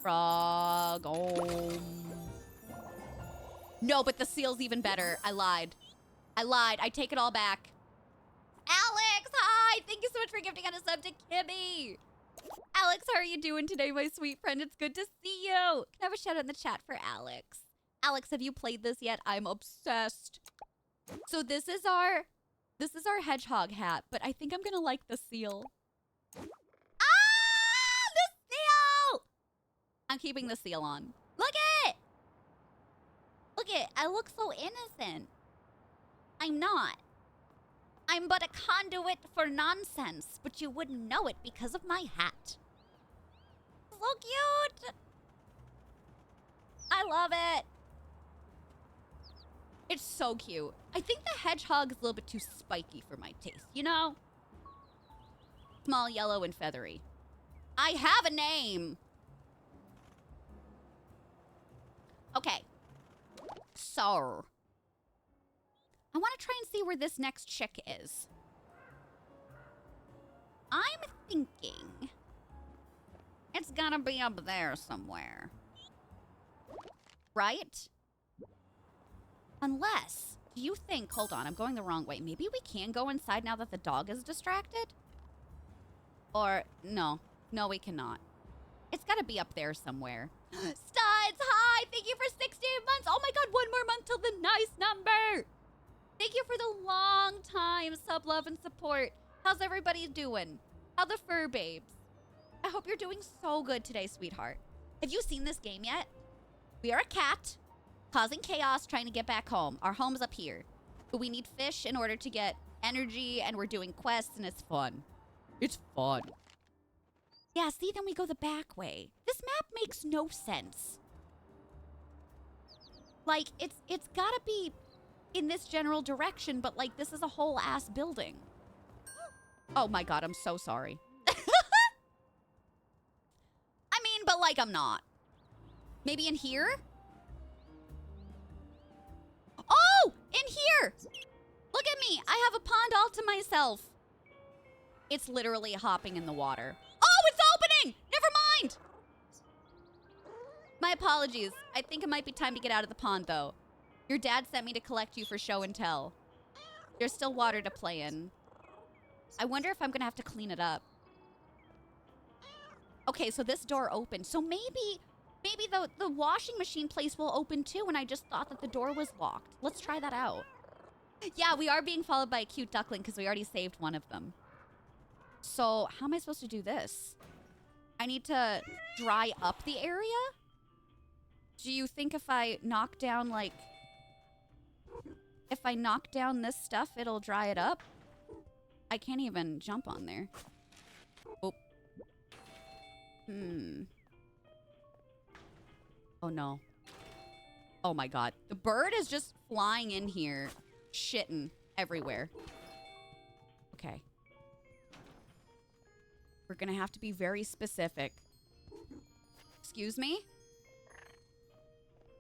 [SPEAKER 1] Frog. Oh. No, but the seal's even better. I lied. I take it all back. Alex, hi! Thank you so much for gifting out a sub to Kimmy. Alex, how are you doing today, my sweet friend? It's good to see you. Can I have a shout out in the chat for Alex? Alex, have you played this yet? I'm obsessed. So this is our hedgehog hat, but I think I'm gonna like the seal. Ah! The seal! I'm keeping the seal on. Look at it! Look at it. I look so innocent. I'm not. I'm but a conduit for nonsense, but you wouldn't know it because of my hat. So cute! I love it. It's so cute. I think the hedgehog is a little bit too spiky for my taste, you know? Small, yellow, and feathery. I have a name! Okay. So, I want to try and see where this next chick is. I'm thinking it's gotta be up there somewhere. Right? Unless, do you think, hold on, I'm going the wrong way. Maybe we can go inside now that the dog is distracted? Or, no, we cannot. It's gotta be up there somewhere. Studs, hi, thank you for 16 months. Oh my God, 1 more month till the nice number. Thank you for the long time sub love and support. How's everybody doing? How the fur babes? I hope you're doing so good today, sweetheart. Have you seen this game yet? We are a cat causing chaos trying to get back home. Our home's up here. But we need fish in order to get energy, and we're doing quests, and it's fun. It's fun. Yeah, see, then we go the back way. This map makes no sense. Like, it's gotta be in this general direction, but like, this is a whole ass building. Oh my god, I'm so sorry. I mean, but like, I'm not. Maybe in here? Oh, in here! Look at me, I have a pond all to myself. It's literally hopping in the water. Oh, it's opening! Never mind! My apologies. I think it might be time to get out of the pond, though. Your dad sent me to collect you for show and tell. There's still water to play in. I wonder if I'm gonna have to clean it up. Okay, so this door opened. So maybe the washing machine place will open too, and I just thought that the door was locked. Let's try that out. Yeah, we are being followed by a cute duckling because we already saved one of them. So how am I supposed to do this? I need to dry up the area? Do you think if I knock down, like... If I knock down this stuff, it'll dry it up? I can't even jump on there. Oh. Oh, no. Oh, my God. The bird is just flying in here, shitting everywhere. Okay. We're gonna have to be very specific. Excuse me?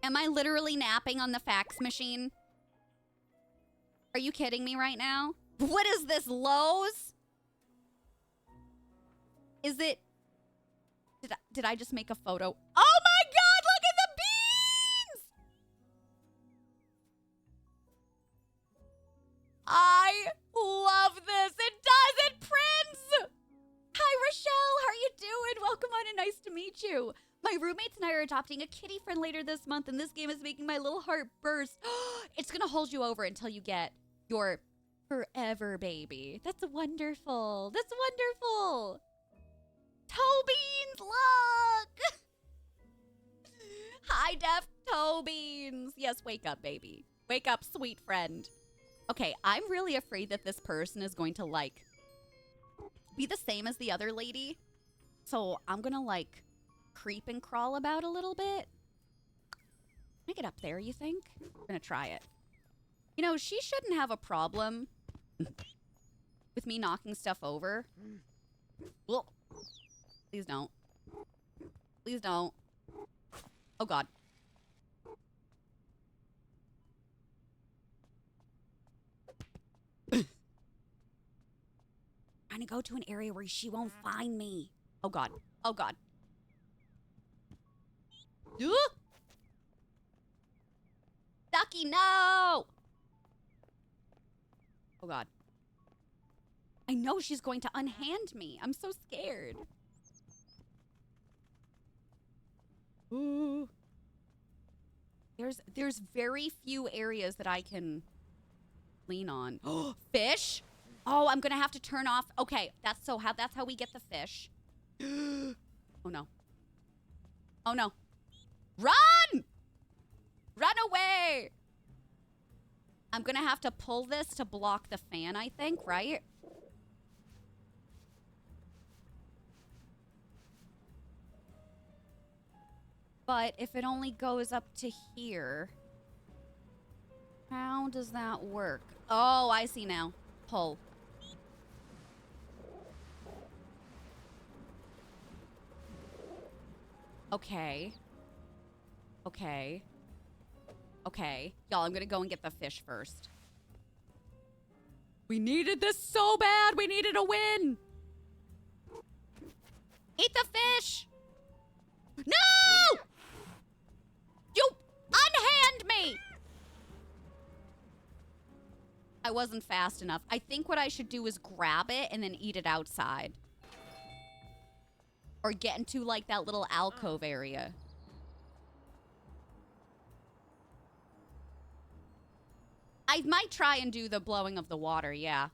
[SPEAKER 1] Am I literally napping on the fax machine? Are you kidding me right now? What is this, Lowe's? Is it... Did I just make a photo? Oh my god, look at the beans! I love this. It does, it prints! Hi, Rochelle. How are you doing? Welcome on and nice to meet you. My roommates and I are adopting a kitty friend later this month, and this game is making my little heart burst. It's gonna hold you over until you get your forever baby. That's wonderful. That's wonderful. Toe Beans, look! High def Toe Beans. Yes, wake up, baby. Wake up, sweet friend. Okay, I'm really afraid that this person is going to, like, be the same as the other lady. So I'm gonna, like, creep and crawl about a little bit. Can I get up there, you think? I'm gonna try it. You know, she shouldn't have a problem with me knocking stuff over. Well, please don't. Please don't. Oh, God. Trying to go to an area where she won't find me. Oh, God. Oh, God. Ducky, no! Oh, God. I know she's going to unhand me. I'm so scared. Ooh. There's very few areas that I can lean on. Fish? Oh, I'm gonna have to turn off. Okay, that's how we get the fish. Oh no. Oh no. Run! Run away! I'm gonna have to pull this to block the fan, I think, right? But if it only goes up to here, how does that work? Oh, I see now. Pull. Okay. Okay. Okay. Y'all, I'm gonna go and get the fish first. We needed this so bad. We needed a win. Eat the fish. No! You unhand me! I wasn't fast enough. I think what I should do is grab it and then eat it outside. Or get into, like, that little alcove area. I I might try and do the blowing of the water, yeah.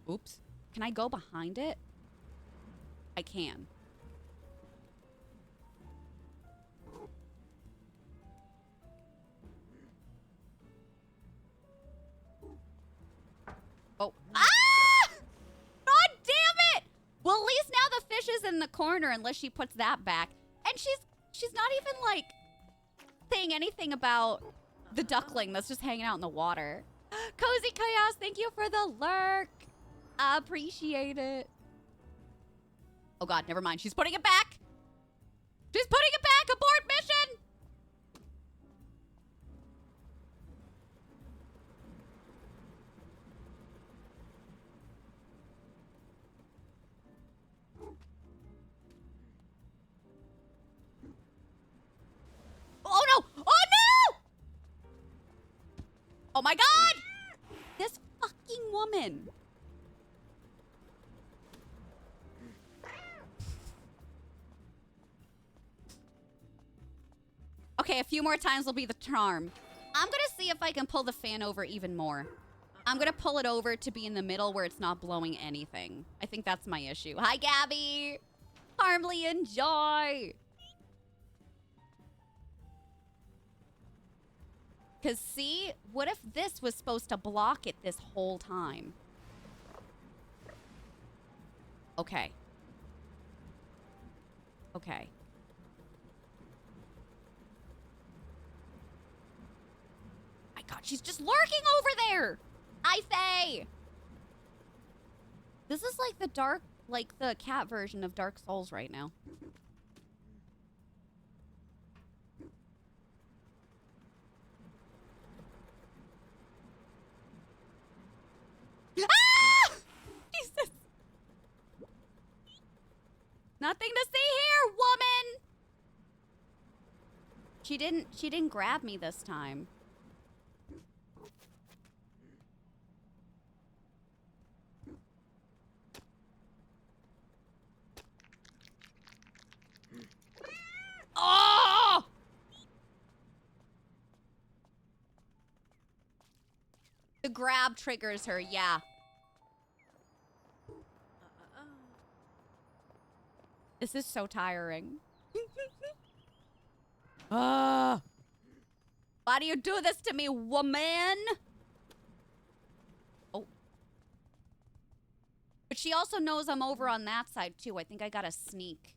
[SPEAKER 1] Oops. Can I go behind it? I can. Oh. Ah! God damn it! Well, at least now the fish is in the corner unless she puts that back. And she's not even, like, saying anything about the duckling that's just hanging out in the water. Cozy Chaos, thank you for the lurk. I appreciate it. Oh god, never mind. She's putting it back. She's putting it back. Abort mission. Oh no! Oh no! Oh my god! This fucking woman. Okay, a few more times will be the charm. I'm gonna see if I can pull the fan over even more. I'm gonna pull it over to be in the middle where it's not blowing anything. I think that's my issue. Hi, Gabby! Harmly enjoy! Because see, what if this was supposed to block it this whole time? Okay. Okay. My god, she's just lurking over there! I say! This is like the dark, like the cat version of Dark Souls right now. Ah! Jesus. Nothing to see here, woman. She didn't grab me this time. Oh! The grab triggers her, yeah. This is so tiring. Why do you do this to me, woman? Oh. But she also knows I'm over on that side, too. I think I gotta sneak.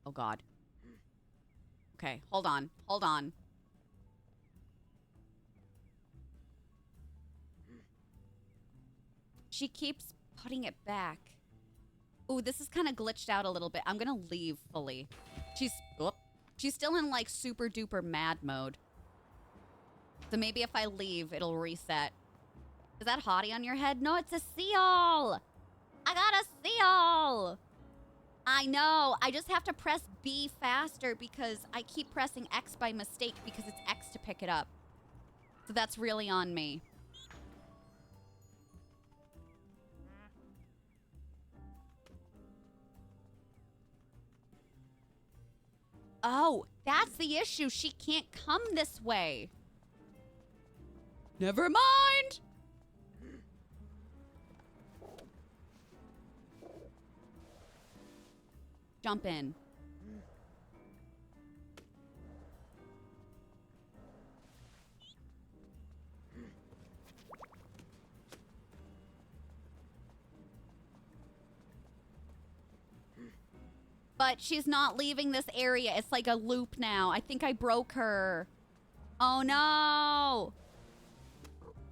[SPEAKER 1] Oh, God. Okay, hold on. Hold on. She keeps putting it back. Ooh, this is kind of glitched out a little bit. I'm gonna leave fully. She's still in like super duper mad mode. So maybe if I leave, it'll reset. Is that hottie on your head? No, it's a seal. I got a seal. I know. I just have to press B faster because I keep pressing X by mistake because it's X to pick it up. So that's really on me. Oh, that's the issue. She can't come this way. Never mind. Jump in. But she's not leaving this area. It's like a loop now. I think I broke her. Oh, no.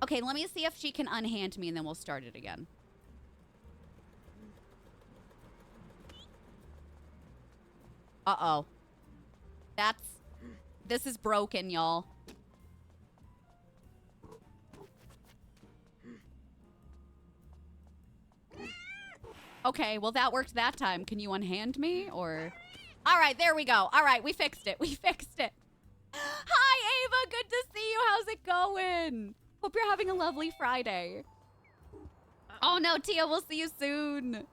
[SPEAKER 1] Okay, let me see if she can unhand me, and then we'll start it again. Uh-oh. This is broken, y'all. Okay, well, that worked that time. Can you unhand me, or? All right, there we go. All right, we fixed it. We fixed it. Hi, Ava. Good to see you. How's it going? Hope you're having a lovely Friday. Oh, no, Tia. We'll see you soon.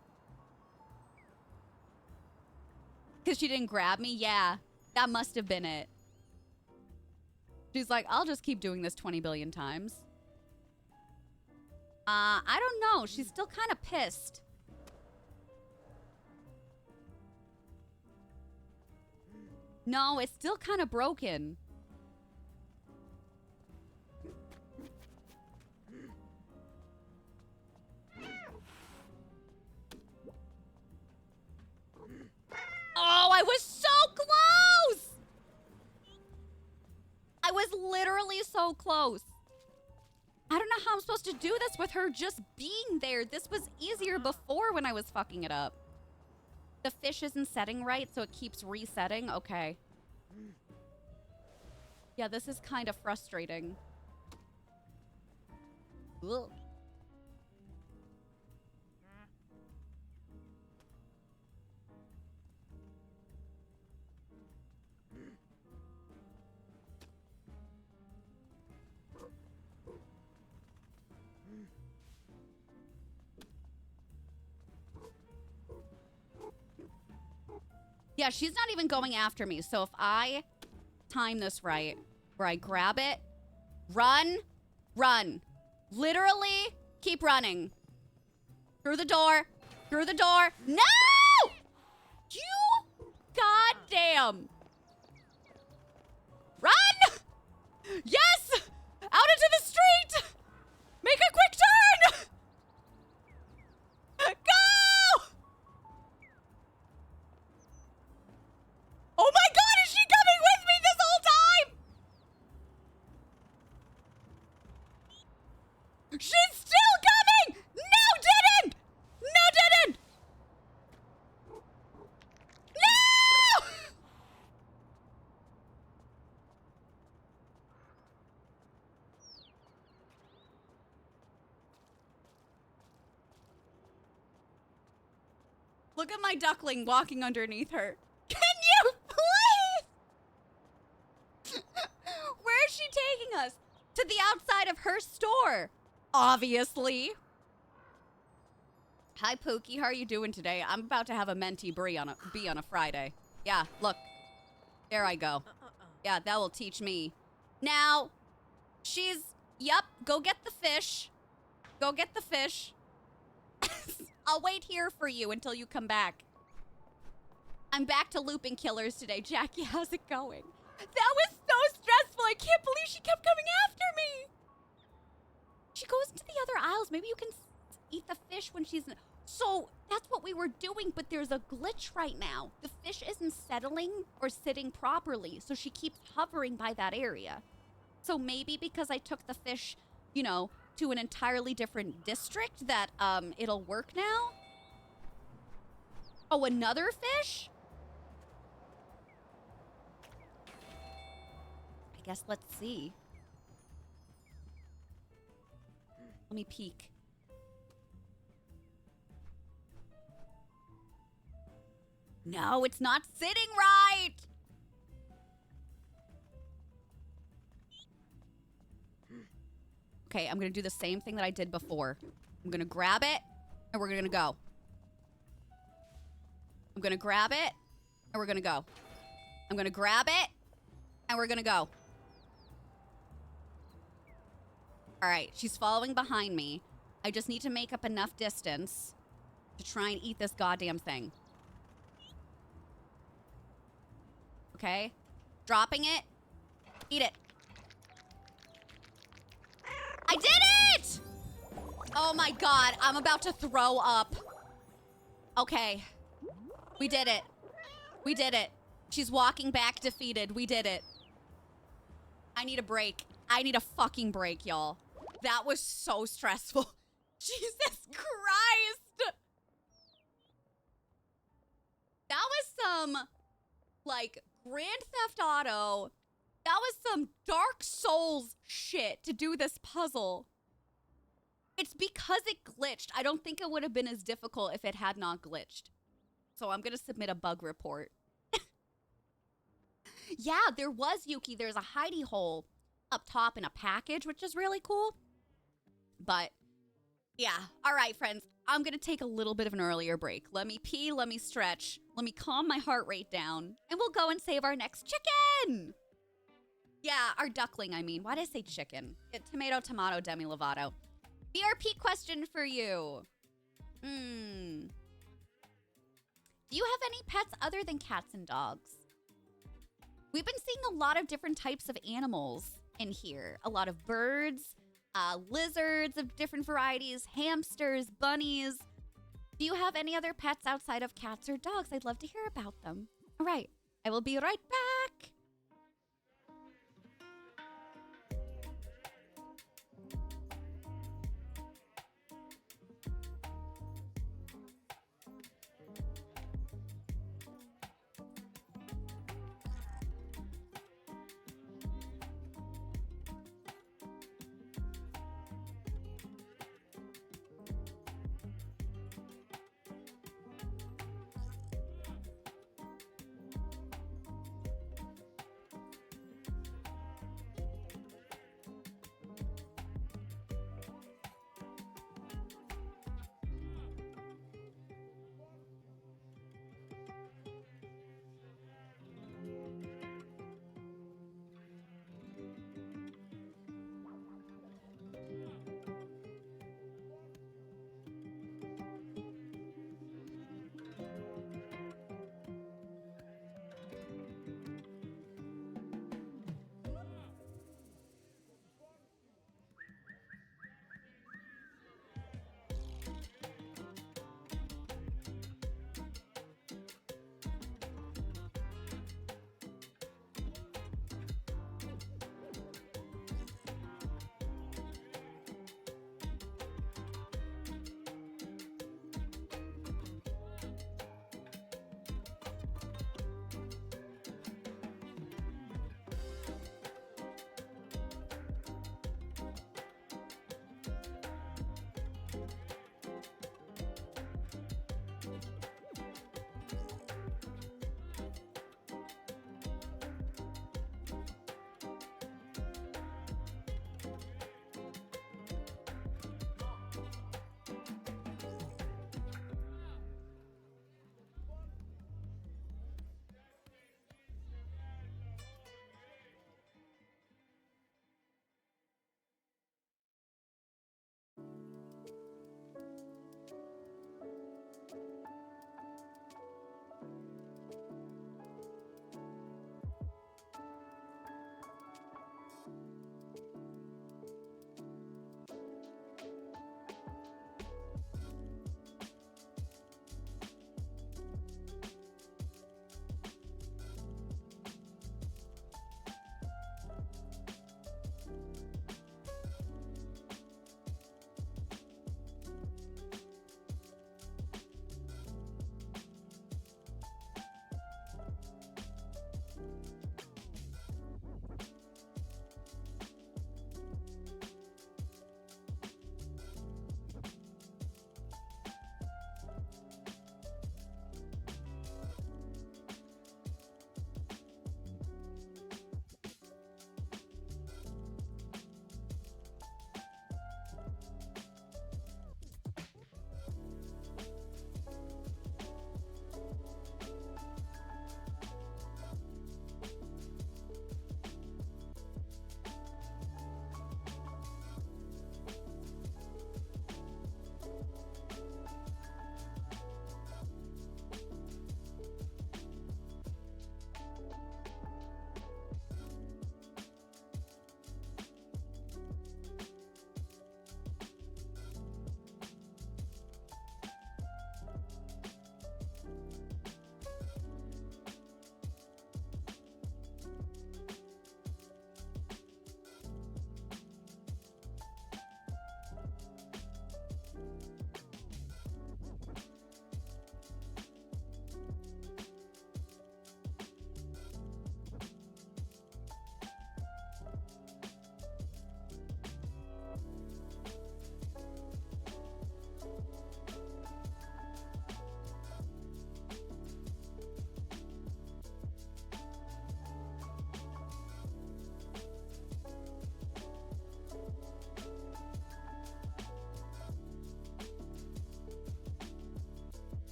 [SPEAKER 1] Because she didn't grab me? Yeah, that must have been it. She's like, I'll just keep doing this 20 billion times. I don't know. She's still kind of pissed. No, it's still kind of broken. Oh, I was so close! I was literally so close. I don't know how I'm supposed to do this with her just being there. This was easier before when I was fucking it up. The fish isn't setting right, so it keeps resetting. Okay. Yeah, this is kind of frustrating. Ugh. Yeah, she's not even going after me. So if I time this right, where I grab it, run, run. Literally, keep running. Through the door, through the door. No! You goddamn. Run! Yes! Out into the street! Make a quick turn! Go! Oh my god, is she coming with me this whole time? She's still coming! No, didn't! No, didn't! No! Look at my duckling walking underneath her. Can you please? Where is she taking us? To the outside of her store. Obviously. Hi, Pookie. How are you doing today? I'm about to have a mentee brie on a Friday. Yeah, look. There I go. Yeah, that will teach me. Now, she's... Yep, go get the fish. Go get the fish. I'll wait here for you until you come back. I'm back to looping killers today. Jackie, how's it going? That was so stressful. I can't believe she kept coming after me. She goes into the other aisles. Maybe you can eat the fish when she's... So that's what we were doing, but there's a glitch right now. The fish isn't settling or sitting properly, so she keeps hovering by that area. So maybe because I took the fish, you know, to an entirely different district that it'll work now? Oh, another fish? I guess let's see. Let me peek. No, it's not sitting right! Okay, I'm gonna do the same thing that I did before. I'm gonna grab it, and we're gonna go. I'm gonna grab it, and we're gonna go. I'm gonna grab it, and we're gonna go. All right, she's following behind me. I just need to make up enough distance to try and eat this goddamn thing. Okay, dropping it. Eat it. I did it! Oh my god, I'm about to throw up. Okay. We did it. We did it. She's walking back defeated. We did it. I need a break. I need a fucking break, y'all. That was so stressful. Jesus Christ! That was some, like, Grand Theft Auto. That was some Dark Souls shit to do this puzzle. It's because it glitched. I don't think it would have been as difficult if it had not glitched. So I'm going to submit a bug report. Yeah, there was, Yuki. There's a hidey hole up top in a package, which is really cool. But Yeah. All right, friends. I'm going to take a little bit of an earlier break. Let me pee, let me stretch, let me calm my heart rate down, and we'll go and save our next chicken. Yeah, our duckling, I mean. Why did I say chicken? Tomato, tomato, demi lovato. BRP question for you. Do you have any pets other than cats and dogs? We've been seeing a lot of different types of animals in here. A lot of birds, lizards of different varieties, hamsters, bunnies. Do you have any other pets outside of cats or dogs? I'd love to hear about them. All right, I will be right back.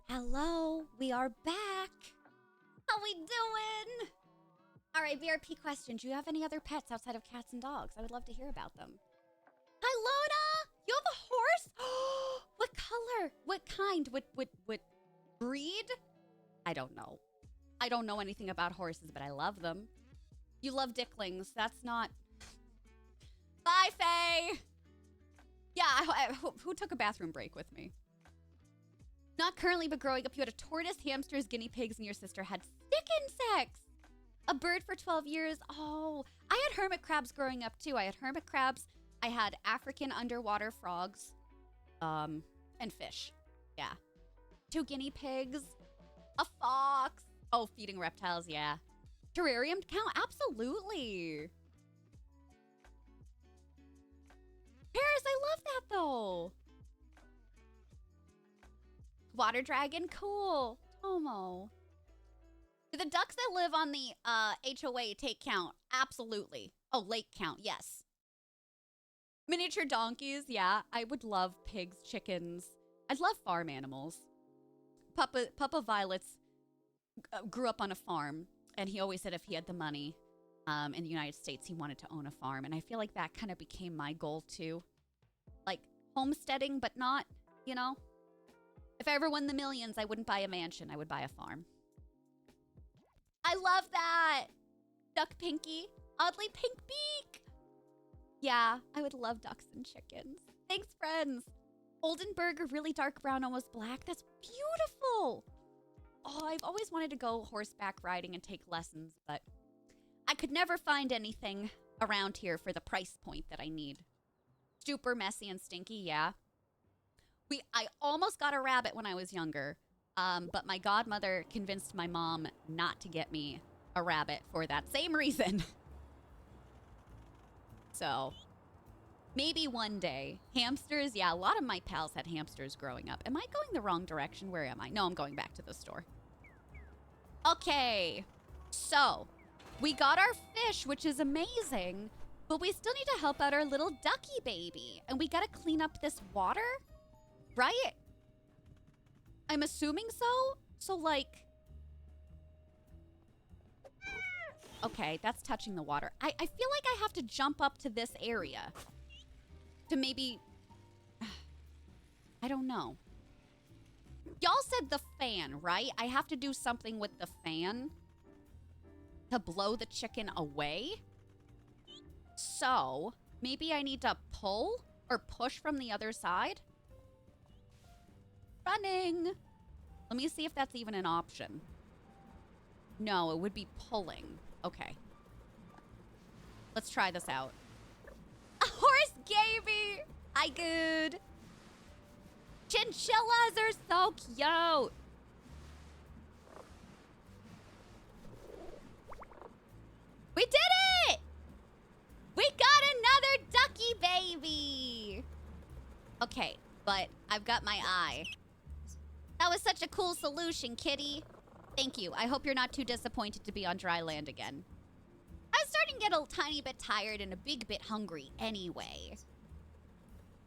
[SPEAKER 1] Hello, we are back. How we doing? All right, BRP question. Do you have any other pets outside of cats and dogs? I would love to hear about them. Hi, Lona. You have a horse? What color? What kind? What breed? I don't know. I don't know anything about horses, but I love them. You love dicklings. That's not... Bye, Faye. Yeah, who took a bathroom break with me? Not currently, but growing up, you had a tortoise, hamsters, guinea pigs, and your sister had stick insects. A bird for 12 years. Oh, I had hermit crabs growing up, too. I had hermit crabs. I had African underwater frogs, and fish. Yeah. 2 guinea pigs. A fox. Oh, feeding reptiles, yeah. Terrarium count? Absolutely. Paris, I love that, though. Water dragon, cool. Tomo. Do the ducks that live on the HOA take count? Absolutely. Oh, lake count, yes. Miniature donkeys, yeah. I would love pigs, chickens. I'd love farm animals. Papa Violet's grew up on a farm, and he always said if he had the money in the United States, he wanted to own a farm. And I feel like that kind of became my goal, too. Like, homesteading, but not, you know? If I ever won the millions, I wouldn't buy a mansion. I would buy a farm. I love that. Duck Pinky. Oddly pink beak. Yeah, I would love ducks and chickens. Thanks, friends. Oldenburg, really dark brown, almost black. That's beautiful. Oh, I've always wanted to go horseback riding and take lessons, but I could never find anything around here for the price point that I need. Super messy and stinky, yeah. I almost got a rabbit when I was younger, but my godmother convinced my mom not to get me a rabbit for that same reason. So, maybe one day. Hamsters, yeah, a lot of my pals had hamsters growing up. Am I going the wrong direction? Where am I? No, I'm going back to the store. Okay, so we got our fish, which is amazing, but we still need to help out our little ducky baby. And we gotta clean up this water? Right? I'm assuming so. So, like... Okay, that's touching the water. I feel like I have to jump up to this area. To maybe... I don't know. Y'all said the fan, right? I have to do something with the fan to blow the chicken away. So, maybe I need to pull or push from the other side? Running. Let me see if that's even an option. No, it would be pulling. Okay. Let's try this out. A horse baby! Hi, good. Chinchillas are so cute. We did it! We got another ducky baby! Okay, but I've got my eye. That was such a cool solution, kitty. Thank you. I hope you're not too disappointed to be on dry land again. I was starting to get a tiny bit tired and a big bit hungry anyway.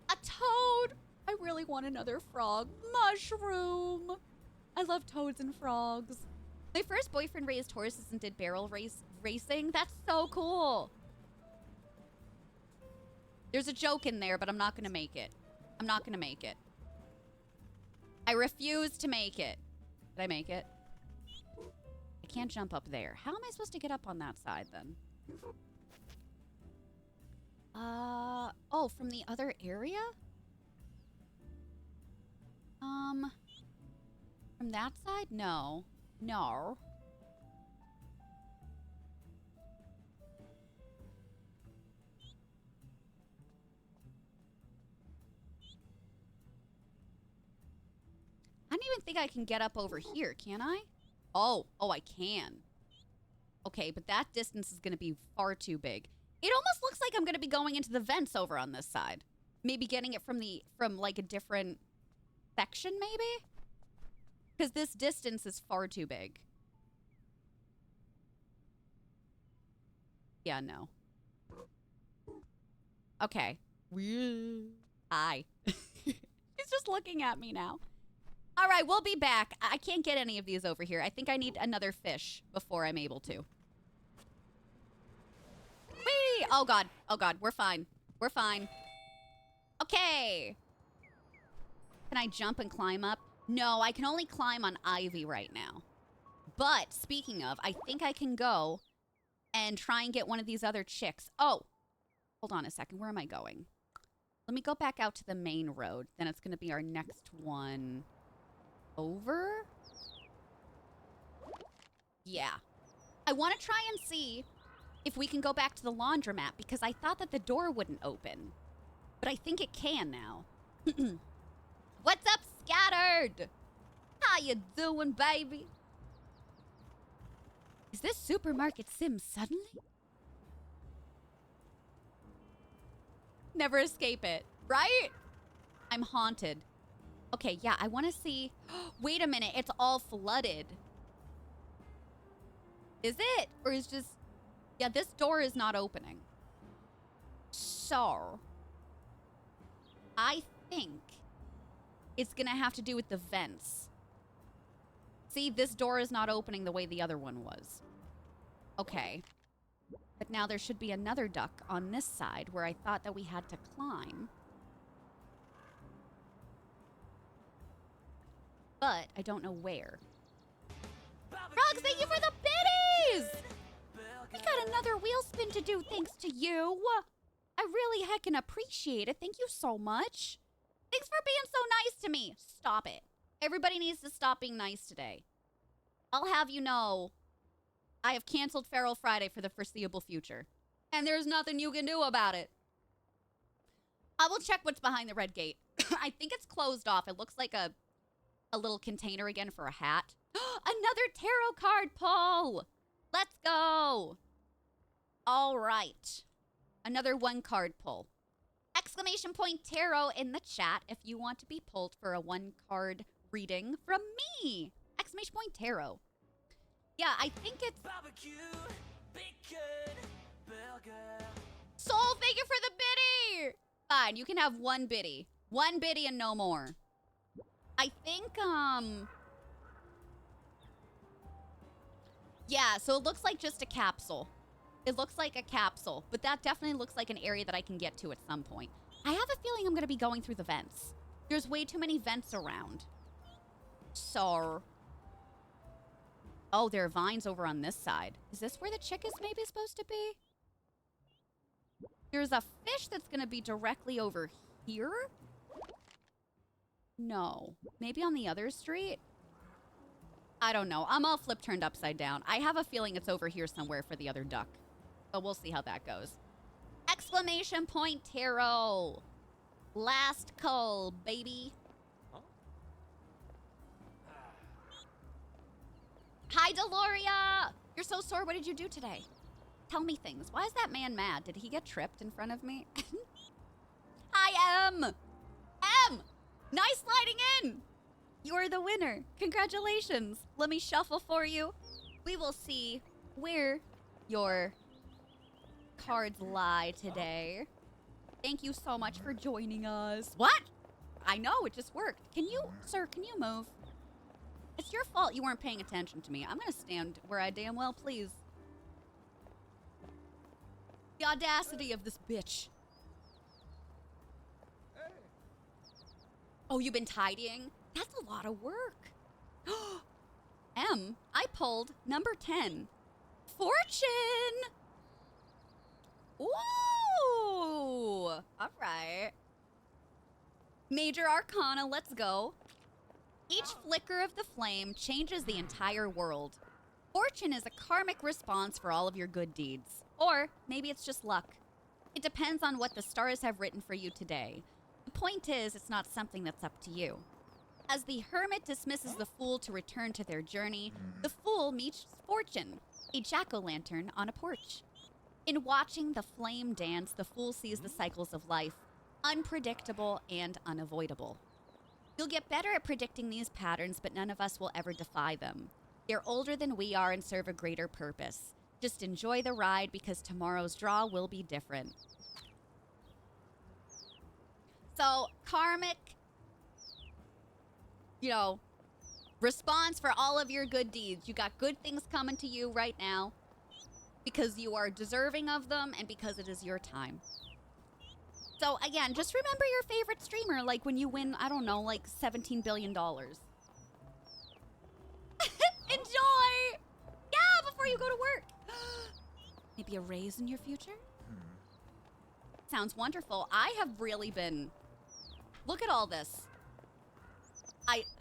[SPEAKER 1] A toad! I really want another frog. Mushroom! I love toads and frogs. My first boyfriend raised horses and did barrel racing. That's so cool. There's a joke in there, but I'm not going to make it. I'm not going to make it. I refuse to make it. Did I make it? I can't jump up there. How am I supposed to get up on that side then? Oh, from the other area? From that side? No. No. I don't even think I can get up over here, can I? Oh, I can. Okay, but that distance is going to be far too big. It almost looks like I'm going to be going into the vents over on this side. Maybe getting it from like a different section, maybe? Because this distance is far too big. Yeah, no. Okay. Hi. He's just looking at me now. All right, we'll be back. I can't get any of these over here. I think I need another fish before I'm able to. Whee! Oh, God. Oh, God. We're fine. We're fine. Okay. Can I jump and climb up? No, I can only climb on Ivy right now. But, speaking of, I think I can go and try and get one of these other chicks. Oh, hold on a second. Where am I going? Let me go back out to the main road. Then it's going to be our next one over. Yeah. I want to try and see if we can go back to the laundromat because I thought that the door wouldn't open. But I think it can now. What's up, Scattered? How you doing, baby? Is this Supermarket Sim suddenly? Never escape it, right? I'm haunted. Okay, yeah, I want to see. Wait a minute, it's all flooded. Is it? Or is just... Yeah, this door is not opening. So, I think it's going to have to do with the vents. See, this door is not opening the way the other one was. Okay. But now there should be another duck on this side where I thought that we had to climb. But I don't know where. Frogs, thank you for the biddies! We got another wheel spin to do thanks to you. I really heckin' appreciate it. Thank you so much. Thanks for being so nice to me. Stop it. Everybody needs to stop being nice today. I'll have you know, I have canceled Feral Friday for the foreseeable future. And there's nothing you can do about it. I will check what's behind the red gate. I think it's closed off. It looks like a little container again for a hat. Another tarot card pull. Let's go. All right. Another one card pull. Exclamation point tarot in the chat if you want to be pulled for a one card reading from me. Exclamation point tarot. Yeah, I think it's... Barbecue, bacon, burger. Soul, thank you for the biddy. Fine, you can have one biddy. One biddy and no more. I think, yeah, so it looks like just a capsule. It looks like a capsule, but that definitely looks like an area that I can get to at some point. I have a feeling I'm going to be going through the vents. There's way too many vents around. So... Oh, there are vines over on this side. Is this where the chick is maybe supposed to be? There's a fish that's going to be directly over here? No. Maybe on the other street? I don't know. I'm all flip turned upside down. I have a feeling it's over here somewhere for the other duck. So we'll see how that goes. Exclamation point tarot. Last call, baby. Hi, Deloria! You're so sore. What did you do today? Tell me things. Why is that man mad? Did he get tripped in front of me? Hi, M! M! Nice sliding in! You're the winner. Congratulations. Let me shuffle for you. We will see where your cards lie today. Thank you so much for joining us. What? I know, it just worked. Can you, sir, can you move? It's your fault you weren't paying attention to me. I'm gonna stand where I damn well please. The audacity of this bitch. Oh, you've been tidying? That's a lot of work. I pulled number 10. Fortune! Ooh! All right. Major Arcana, let's go. Each flicker of the flame changes the entire world. Fortune is a karmic response for all of your good deeds. Or maybe it's just luck. It depends on what the stars have written for you today. The point is, it's not something that's up to you. As the hermit dismisses the fool to return to their journey, the fool meets Fortune, a jack-o'-lantern on a porch. In watching the flame dance, the fool sees the cycles of life, unpredictable and unavoidable. You'll get better at predicting these patterns, but none of us will ever defy them. They're older than we are and serve a greater purpose. Just enjoy the ride because tomorrow's draw will be different. So, karmic, response for all of your good deeds. You got good things coming to you right now because you are deserving of them and because it is your time. So, again, just remember your favorite streamer, like when you win, I don't know, like $17 billion. Enjoy! Yeah, before you go to work. Maybe a raise in your future? Sounds wonderful. I have really been... Look at all this.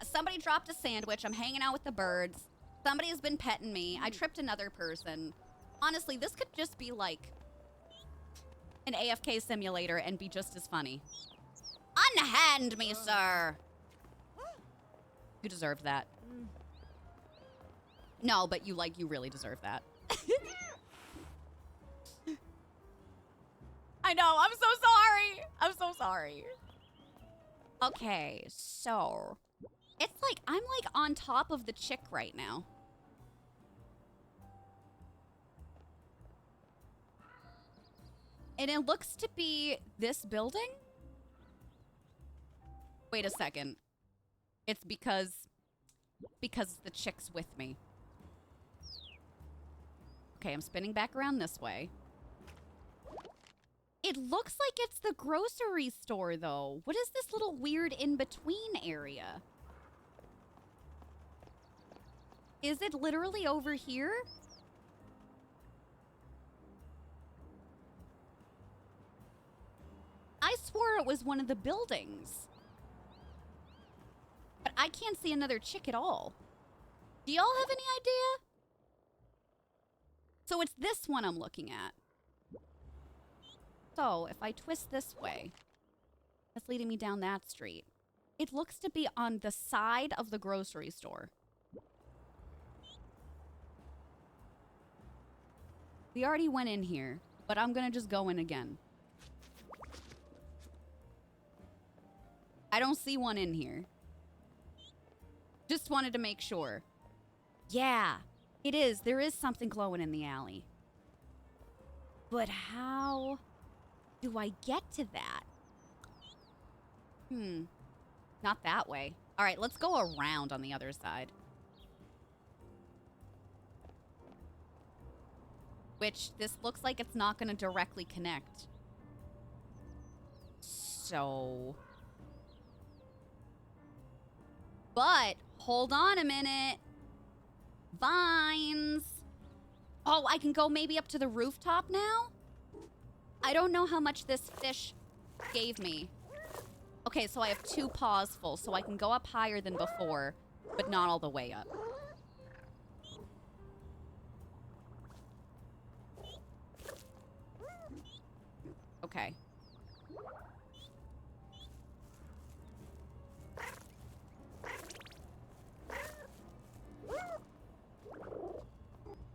[SPEAKER 1] Somebody dropped a sandwich. I'm hanging out with the birds. Somebody has been petting me. I tripped another person. Honestly, this could just be like an AFK simulator and be just as funny. Unhand me, sir. You deserve that. No, but you really deserve that. I know, I'm so sorry. I'm so sorry. Okay, so it's like I'm like on top of the chick right now. And it looks to be this building? Wait a second. It's because the chick's with me. Okay, I'm spinning back around this way. It looks like it's the grocery store, though. What is this little weird in-between area? Is it literally over here? I swore it was one of the buildings. But I can't see another chick at all. Do y'all have any idea? So it's this one I'm looking at. So, if I twist this way, that's leading me down that street. It looks to be on the side of the grocery store. We already went in here, but I'm gonna just go in again. I don't see one in here. Just wanted to make sure. Yeah, it is. There is something glowing in the alley. But how do I get to that? Not that way. All right, let's go around on the other side. Which, this looks like it's not going to directly connect. So... But, hold on a minute. Vines. Oh, I can go maybe up to the rooftop now? I don't know how much this fish gave me. Okay, so I have 2 paws full, so I can go up higher than before, but not all the way up. Okay.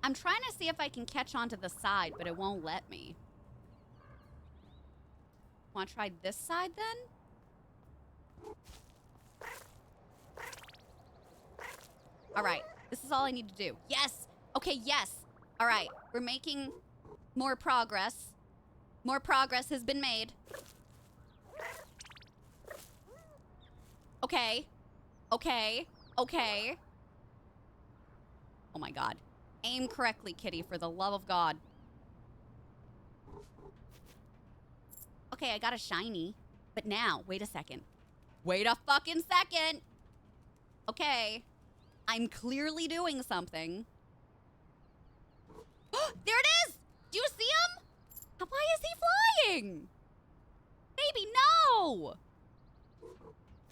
[SPEAKER 1] I'm trying to see if I can catch onto the side, but it won't let me. Want to try this side then? All right, this is all I need to do. Yes! Okay, yes! All right, we're making more progress. More progress has been made. Okay. Okay. Okay. Oh my god. Aim correctly, kitty, for the love of God. Okay, I got a shiny. But now, wait a second. Wait a fucking second! Okay. I'm clearly doing something. There it is! Do you see him? Why is he flying? Baby, no!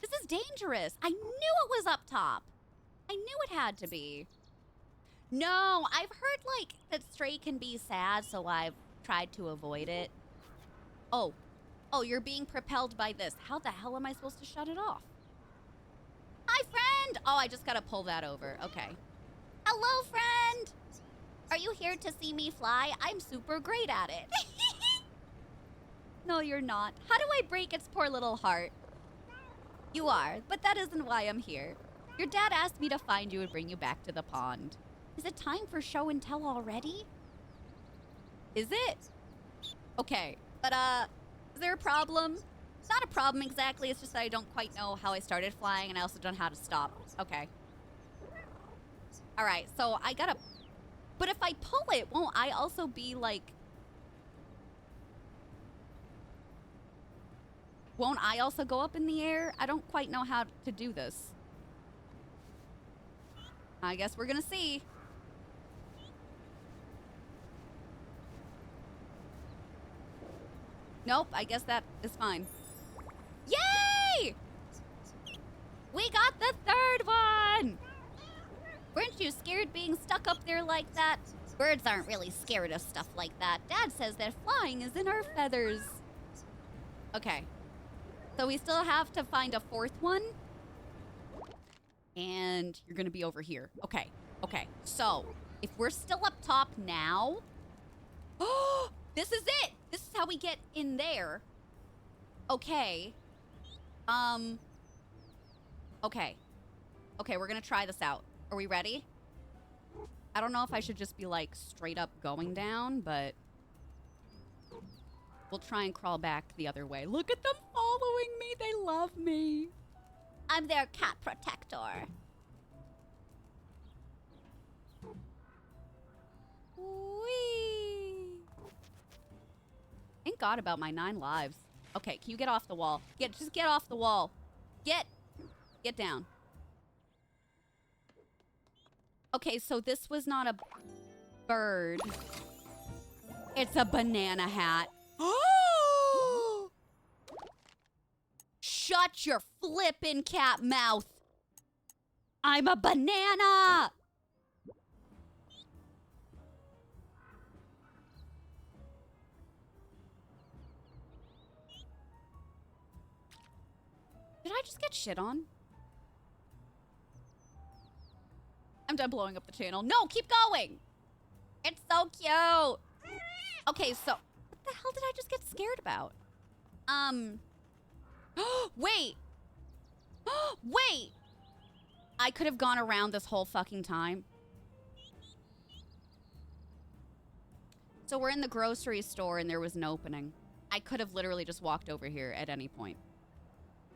[SPEAKER 1] This is dangerous. I knew it was up top. I knew it had to be. No, I've heard, like, that Stray can be sad, so I've tried to avoid it. Oh. Oh, you're being propelled by this. How the hell am I supposed to shut it off? Hi, friend! Oh, I just gotta pull that over. Okay. Hello, friend! Are you here to see me fly? I'm super great at it. No, you're not. How do I break its poor little heart? You are, but that isn't why I'm here. Your dad asked me to find you and bring you back to the pond. Is it time for show and tell already? Is it? Okay, but is there a problem? It's not a problem exactly, it's just that I don't quite know how I started flying and I also don't know how to stop. Okay. Alright, so I gotta... But if I pull it, won't I also be like... Won't I also go up in the air? I don't quite know how to do this. I guess we're gonna see. Nope, I guess that is fine. Yay! We got the third one! Weren't you scared being stuck up there like that? Birds aren't really scared of stuff like that. Dad says that flying is in our feathers. Okay. So we still have to find a fourth one. And you're gonna be over here. Okay, okay. So, if we're still up top now... Oh, this is it! This is how we get in there. Okay. Okay. Okay, we're gonna try this out. Are we ready? I don't know if I should just be, like, straight up going down, but... We'll try and crawl back the other way. Look at them following me. They love me. I'm their cat protector. Whee! Thank God about my 9 lives. Okay, can you get off the wall? Just get off the wall. Get down. Okay, so this was not a bird. It's a banana hat. Shut your flippin' cat mouth. I'm a banana. Did I just get shit on? I'm done blowing up the channel. No, keep going. It's so cute. Okay, so what the hell did I just get scared about? Wait. Wait. I could have gone around this whole fucking time. So we're in the grocery store and there was an opening. I could have literally just walked over here at any point.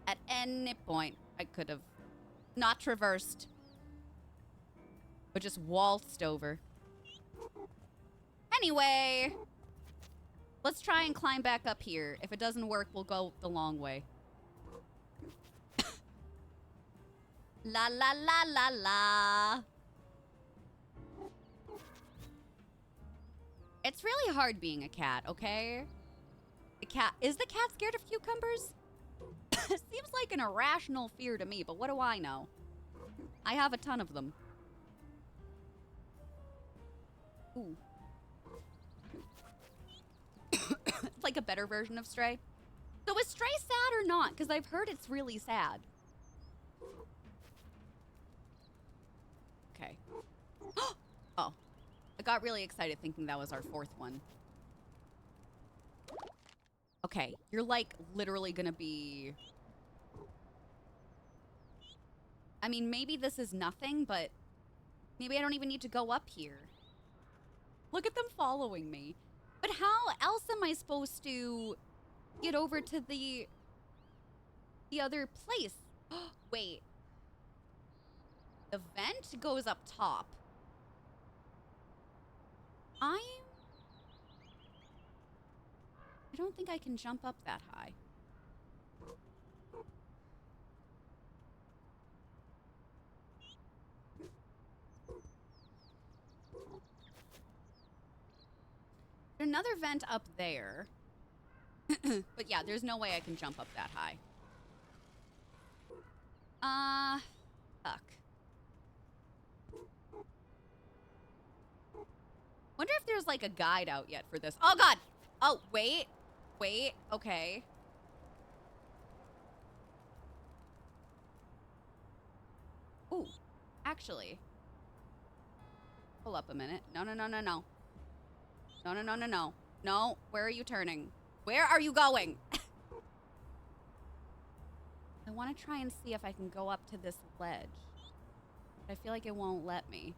[SPEAKER 1] At any point, I could have not traversed, but just waltzed over. Anyway, let's try and climb back up here. If it doesn't work, we'll go the long way. La la la la la. It's really hard being a cat, okay? Is the cat scared of cucumbers? Seems like an irrational fear to me, but what do I know? I have a ton of them. Ooh. It's like a better version of Stray. So is Stray sad or not? Because I've heard it's really sad. Okay. Oh. I got really excited thinking that was our fourth one. Okay, you're like literally gonna be... I mean, maybe this is nothing, but maybe I don't even need to go up here. Look at them following me. But how else am I supposed to get over to the other place? Wait. The vent goes up top. I don't think I can jump up that high. There's another vent up there. But yeah, there's no way I can jump up that high. Fuck. Wonder if there's like a guide out yet for this. Oh god! Oh, wait. Wait, okay. Ooh, actually. Pull up a minute. No, no, no, no, no. No, no, no, no, no. No, where are you turning? Where are you going? I want to try and see if I can go up to this ledge. But I feel like it won't let me.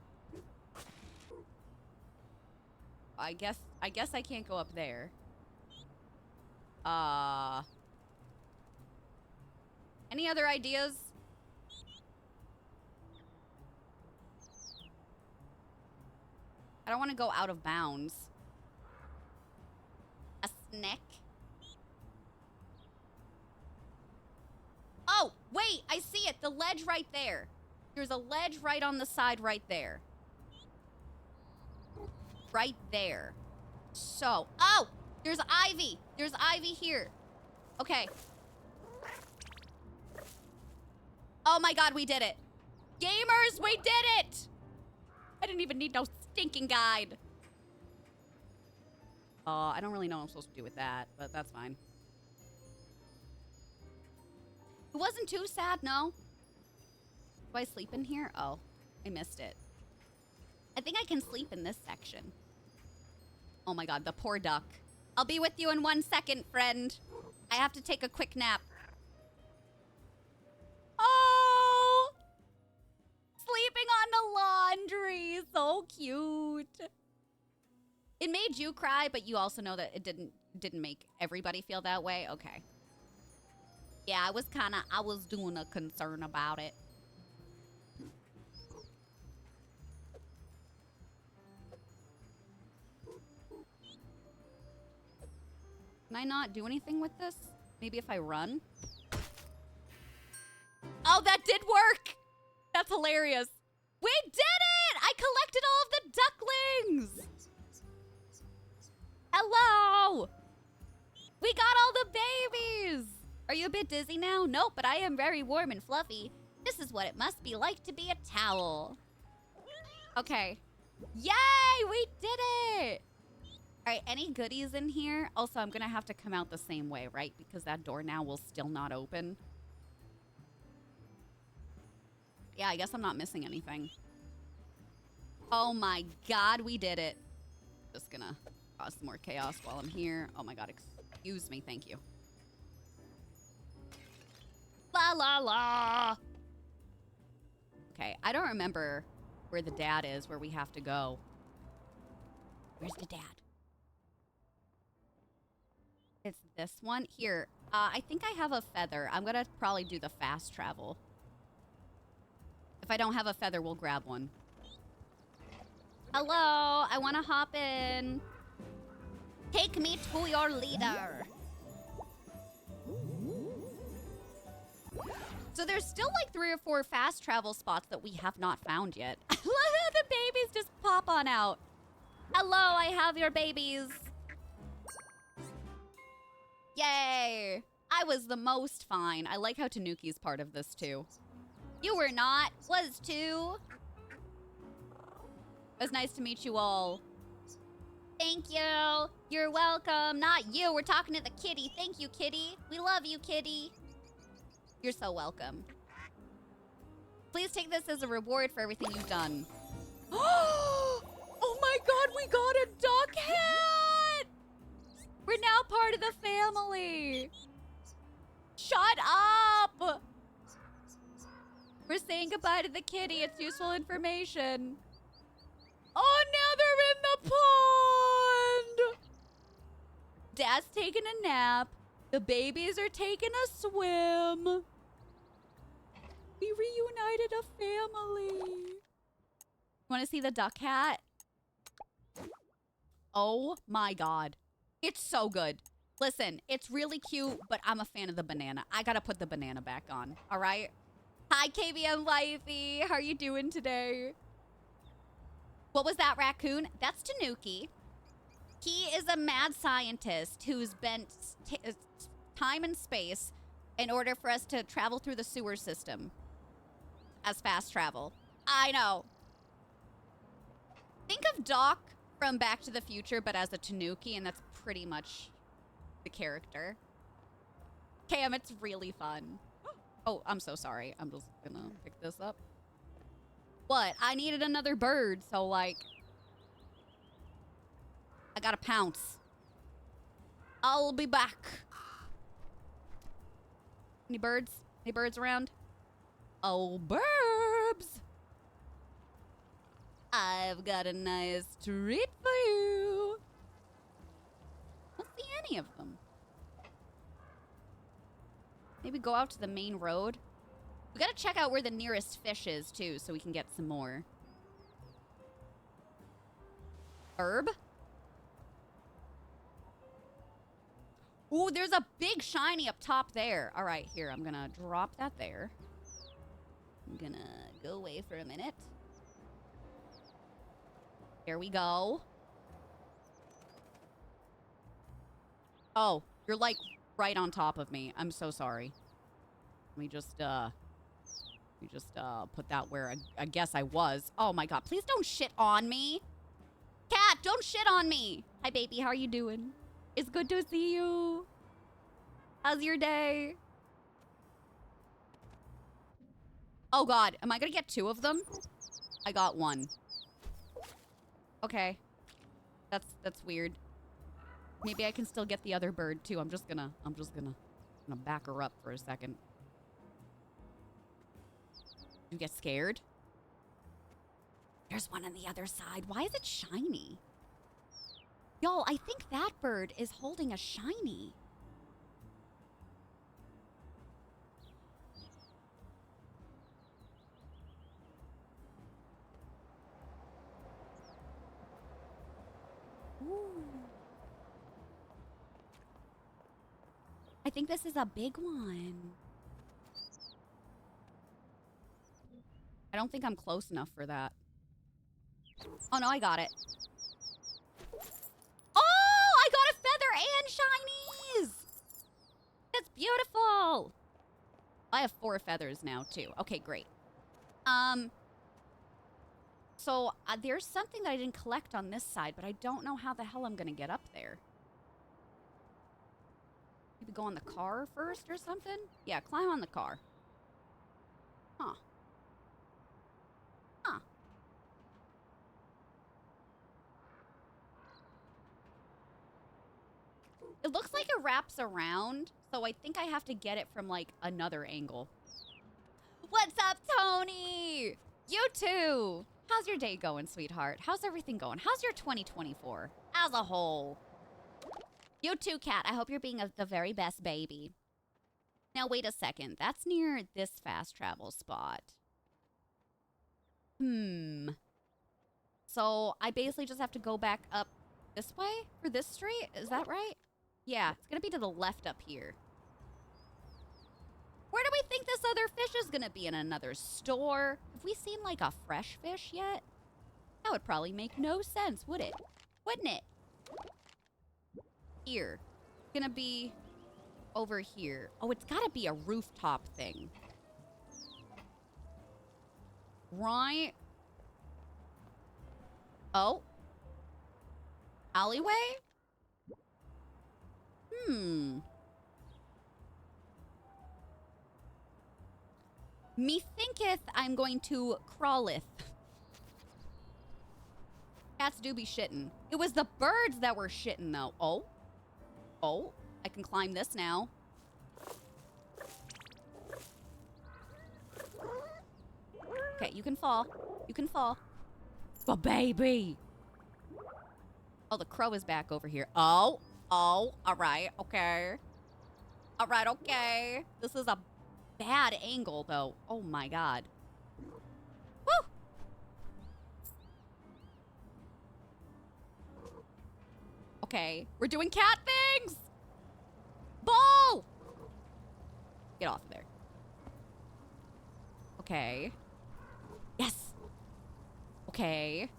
[SPEAKER 1] I guess I can't go up there. Any other ideas? I don't want to go out of bounds. A snack? Oh, wait, I see it. The ledge right there. There's a ledge right on the side right there. Right there. So, oh, there's ivy. There's ivy here. Okay. Oh my god, we did it. Gamers, we did it! I didn't even need no stinking guide. I don't really know what I'm supposed to do with that, but that's fine. It wasn't too sad, no? Do I sleep in here? Oh, I missed it. I think I can sleep in this section. Oh my god, the poor duck. I'll be with you in 1 second, friend. I have to take a quick nap. Oh! Sleeping on the laundry. So cute. It made you cry, but you also know that it didn't make everybody feel that way. Okay. Yeah, I was doing a concern about it. Can I not do anything with this? Maybe if I run? Oh, that did work! That's hilarious. We did it! I collected all of the ducklings! Hello! We got all the babies! Are you a bit dizzy now? Nope, but I am very warm and fluffy. This is what it must be like to be a towel. Okay. Yay! We did it! All right, any goodies in here? Also, I'm gonna have to come out the same way, right? Because that door now will still not open. Yeah, I guess I'm not missing anything. Oh my god, we did it. Just gonna cause some more chaos while I'm here. Oh my god, excuse me, thank you. La la la! Okay, I don't remember where the dad is, where we have to go. Where's the dad? It's this one. Here, I think I have a feather. I'm gonna probably do the fast travel. If I don't have a feather, we'll grab one. Hello, I wanna hop in. Take me to your leader. So there's still like 3 or 4 fast travel spots that we have not found yet. I love how the babies just pop on out. Hello, I have your babies. Yay! I was the most fine. I like how Tanuki's part of this too. You were not. Was too. It was nice to meet you all. Thank you. You're welcome. Not you. We're talking to the kitty. Thank you, kitty. We love you, kitty. You're so welcome. Please take this as a reward for everything you've done. Oh my god, we got a duck hat! We're now part of the family. Shut up! We're saying goodbye to the kitty. It's useful information. Oh, now they're in the pond! Dad's taking a nap. The babies are taking a swim. We reunited a family. Want to see the duck hat? Oh my God. It's so good. Listen, it's really cute, but I'm a fan of the banana. I gotta put the banana back on, all right? Hi, KBM Wifey. How are you doing today? What was that, raccoon? That's Tanuki. He is a mad scientist who's bent time and space in order for us to travel through the sewer system as fast travel. I know. Think of Doc from Back to the Future, but as a Tanuki, and that's pretty much the character. Cam, it's really fun. Oh, I'm so sorry. I'm just gonna pick this up. What? I needed another bird, so like, I gotta pounce. I'll be back. Any birds? Any birds around? Oh, burbs! I've got a nice treat for you. I don't see any of them. Maybe go out to the main road. We gotta check out where the nearest fish is, too, so we can get some more. Herb? Ooh, there's a big shiny up top there. All right, here, I'm gonna drop that there. I'm gonna go away for a minute. Here we go. Oh, you're like right on top of me. I'm so sorry. Let me just put that where I guess I was. Oh my God, please don't shit on me. Cat, don't shit on me. Hi, baby, how are you doing? It's good to see you. How's your day? Oh God, am I gonna get 2 of them? I got 1. Okay. That's weird. Maybe I can still get the other bird too. I'm just gonna back her up for a second. You get scared? There's one on the other side. Why is it shiny? Y'all, I think that bird is holding a shiny. Ooh. I think this is a big one. I don't think I'm close enough for that. Oh no, I got it. Oh, I got a feather and shinies! That's beautiful. I have 4 feathers now too. Okay, great. So there's something that I didn't collect on this side, but I don't know how the hell I'm gonna get up there. Maybe go on the car first or something? Yeah, climb on the car. Huh. Huh. It looks like it wraps around, so I think I have to get it from, like, another angle. What's up, Tony? You too. How's your day going, sweetheart? How's everything going? How's your 2024 as a whole? You too, Cat. I hope you're being the very best baby. Now, wait a second. That's near this fast travel spot. So, I basically just have to go back up this way for this street? Is that right? Yeah, it's gonna be to the left up here. Where do we think this other fish is gonna be? In another store? Have we seen, like, a fresh fish yet? That would probably make no sense, would it? Wouldn't it? Here. It's gonna be over here. Oh, it's gotta be a rooftop thing. Right? Oh. Alleyway? Methinketh I'm going to crawleth. Cats do be shitting. It was the birds that were shitting, though. Oh. Oh. I can climb this now. Okay, you can fall. You can fall. But baby. Oh, the crow is back over here. Oh. Oh. All right. Okay. All right. Okay. This is a bad angle, though. Oh, my God. Woo! Okay, we're doing cat things! Ball! Get off of there. Okay. Yes! Okay.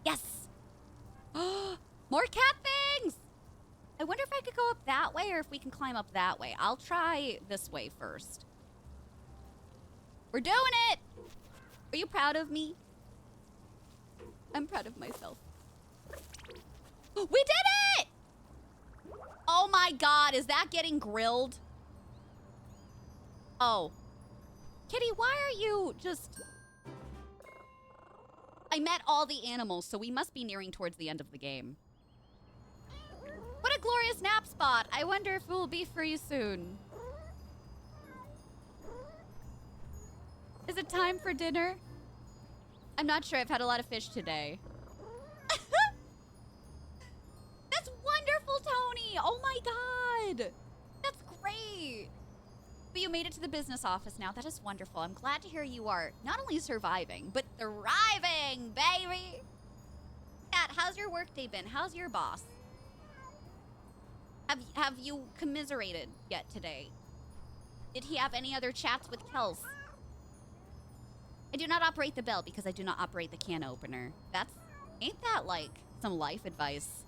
[SPEAKER 1] Yes! More cat things! I wonder if I could go up that way or if we can climb up that way. I'll try this way first. We're doing it! Are you proud of me? I'm proud of myself. We did it! Oh my god, is that getting grilled? Oh. Kitty, why are you just... I met all the animals, so we must be nearing towards the end of the game. What a glorious nap spot. I wonder if it will be for you soon. Is it time for dinner? I'm not sure. I've had a lot of fish today. That's wonderful, Tony. Oh my god. That's great. But you made it to the business office now. That is wonderful. I'm glad to hear you are not only surviving, but thriving, baby. Kat, how's your workday been? How's your boss? Have you commiserated yet today? Did he have any other chats with Kels? I do not operate the bell because I do not operate the can opener. Ain't that like some life advice?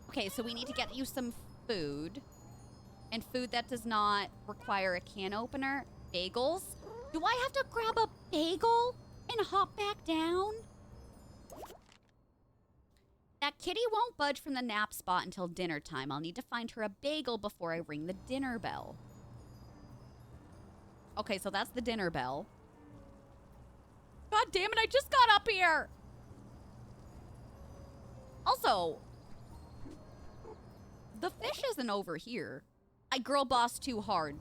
[SPEAKER 1] Okay, so we need to get you some food. And food that does not require a can opener. Bagels. Do I have to grab a bagel and hop back down? That kitty won't budge from the nap spot until dinner time. I'll need to find her a bagel before I ring the dinner bell. Okay, so that's the dinner bell. God damn it, I just got up here! Also, the fish isn't over here. I girl bossed too hard.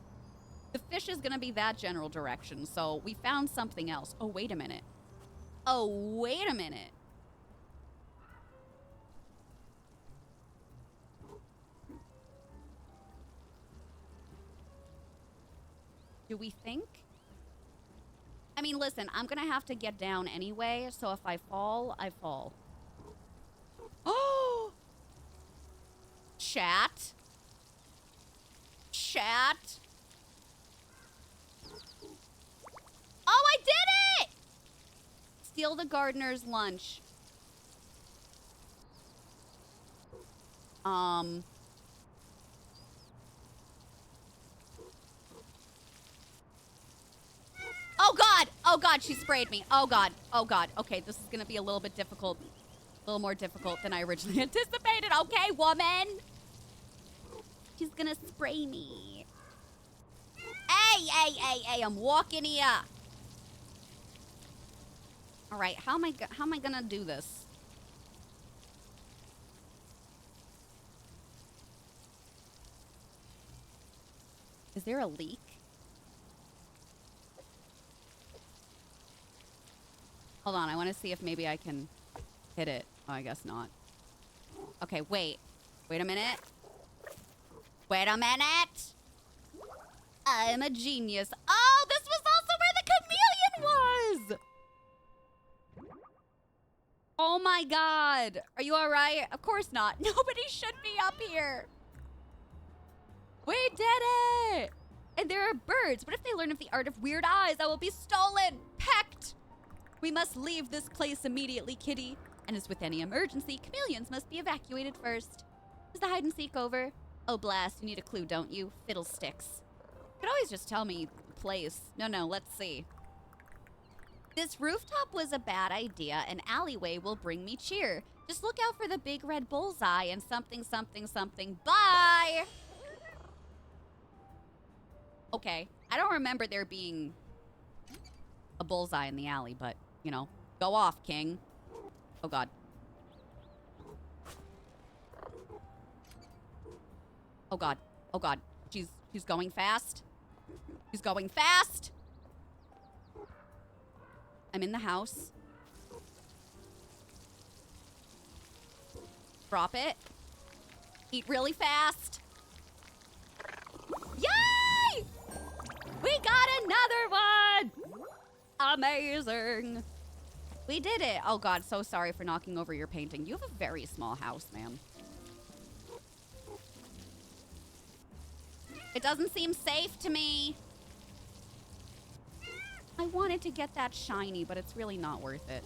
[SPEAKER 1] The fish is gonna be that general direction, so we found something else. Oh, wait a minute. Oh, wait a minute. Do we think? I mean, listen, I'm gonna have to get down anyway, so if I fall, I fall. Oh! Chat? Chat? Oh, I did it! Steal the gardener's lunch. Oh god! Oh god, she sprayed me. Oh god. Oh god. Okay, this is gonna be a little bit difficult. A little more difficult than I originally anticipated. Okay, woman! She's gonna spray me. Hey, I'm walking here. Alright, how am I gonna do this? Is there a leak? Hold on, I want to see if maybe I can hit it. Oh, I guess not. Okay, wait. Wait a minute. Wait a minute! I'm a genius. Oh, this was also where the chameleon was! Oh my god. Are you alright? Of course not. Nobody should be up here. We did it! And there are birds. What if they learn of the art of weird eyes? I will be stolen, pecked. We must leave this place immediately, kitty. And as with any emergency, chameleons must be evacuated first. Is the hide and seek over? Oh, blast. You need a clue, don't you? Fiddlesticks. You could always just tell me the place. No, let's see. This rooftop was a bad idea. An alleyway will bring me cheer. Just look out for the big red bullseye and something, something, something. Bye! Okay. I don't remember there being a bullseye in the alley, but, you know, go off, king. Oh, God. Oh, God. Oh, God. She's going fast. She's going fast. I'm in the house. Drop it. Eat really fast. Yay! We got another one! Amazing. We did it. Oh, God. So sorry for knocking over your painting. You have a very small house, ma'am. It doesn't seem safe to me. I wanted to get that shiny, but it's really not worth it.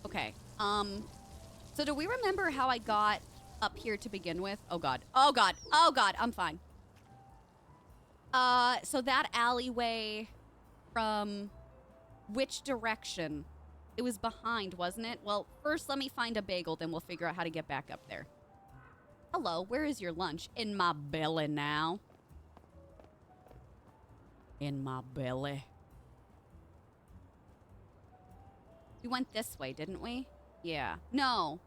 [SPEAKER 1] Okay. So do we remember how I got up here to begin with? Oh, God. Oh, God. Oh, God. I'm fine. So that alleyway from which direction? It was behind, wasn't it? Well, first let me find a bagel, then we'll figure out how to get back up there. Hello, where is your lunch? In my belly now. In my belly. We went this way, didn't we? Yeah. No.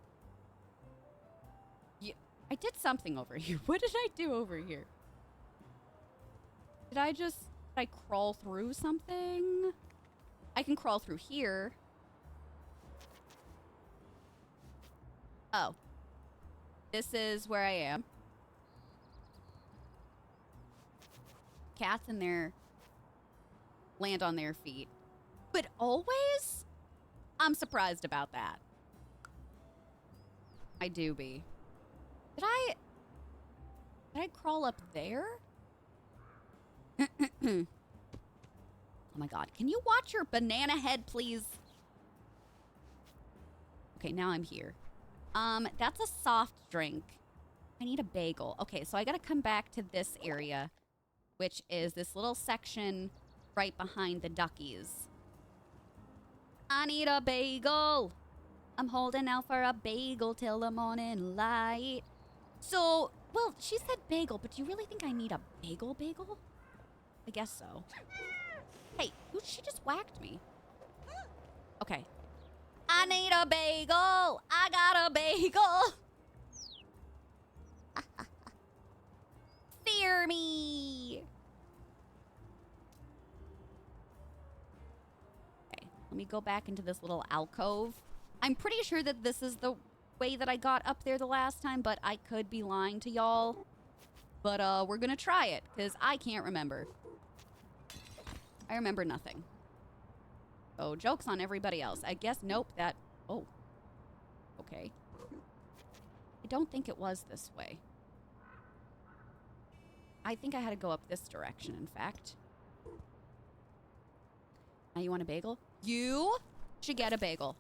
[SPEAKER 1] I did something over here. What did I do over here? Did I crawl through something? I can crawl through here. Oh. This is where I am. Cats in there land on their feet. But always? I'm surprised about that. I do be. Did I crawl up there? Oh my God. Can you watch your banana head, please? Okay, now I'm here. That's a soft drink. I need a bagel. Okay, so I gotta come back to this area, which is this little section right behind the duckies. I need a bagel. I'm holding out for a bagel till the morning light. So, well, she said bagel, but do you really think I need a bagel? I guess so. Hey, she just whacked me. Okay. I need a bagel. I got a bagel. Fear me. Okay, let me go back into this little alcove. I'm pretty sure that this is the way that I got up there the last time, but I could be lying to y'all. But we're gonna try it, because I can't remember. I remember nothing. Oh, joke's on everybody else. I guess, nope, that... Oh. Okay. I don't think it was this way. I think I had to go up this direction, in fact. Now you want a bagel? You should get a bagel.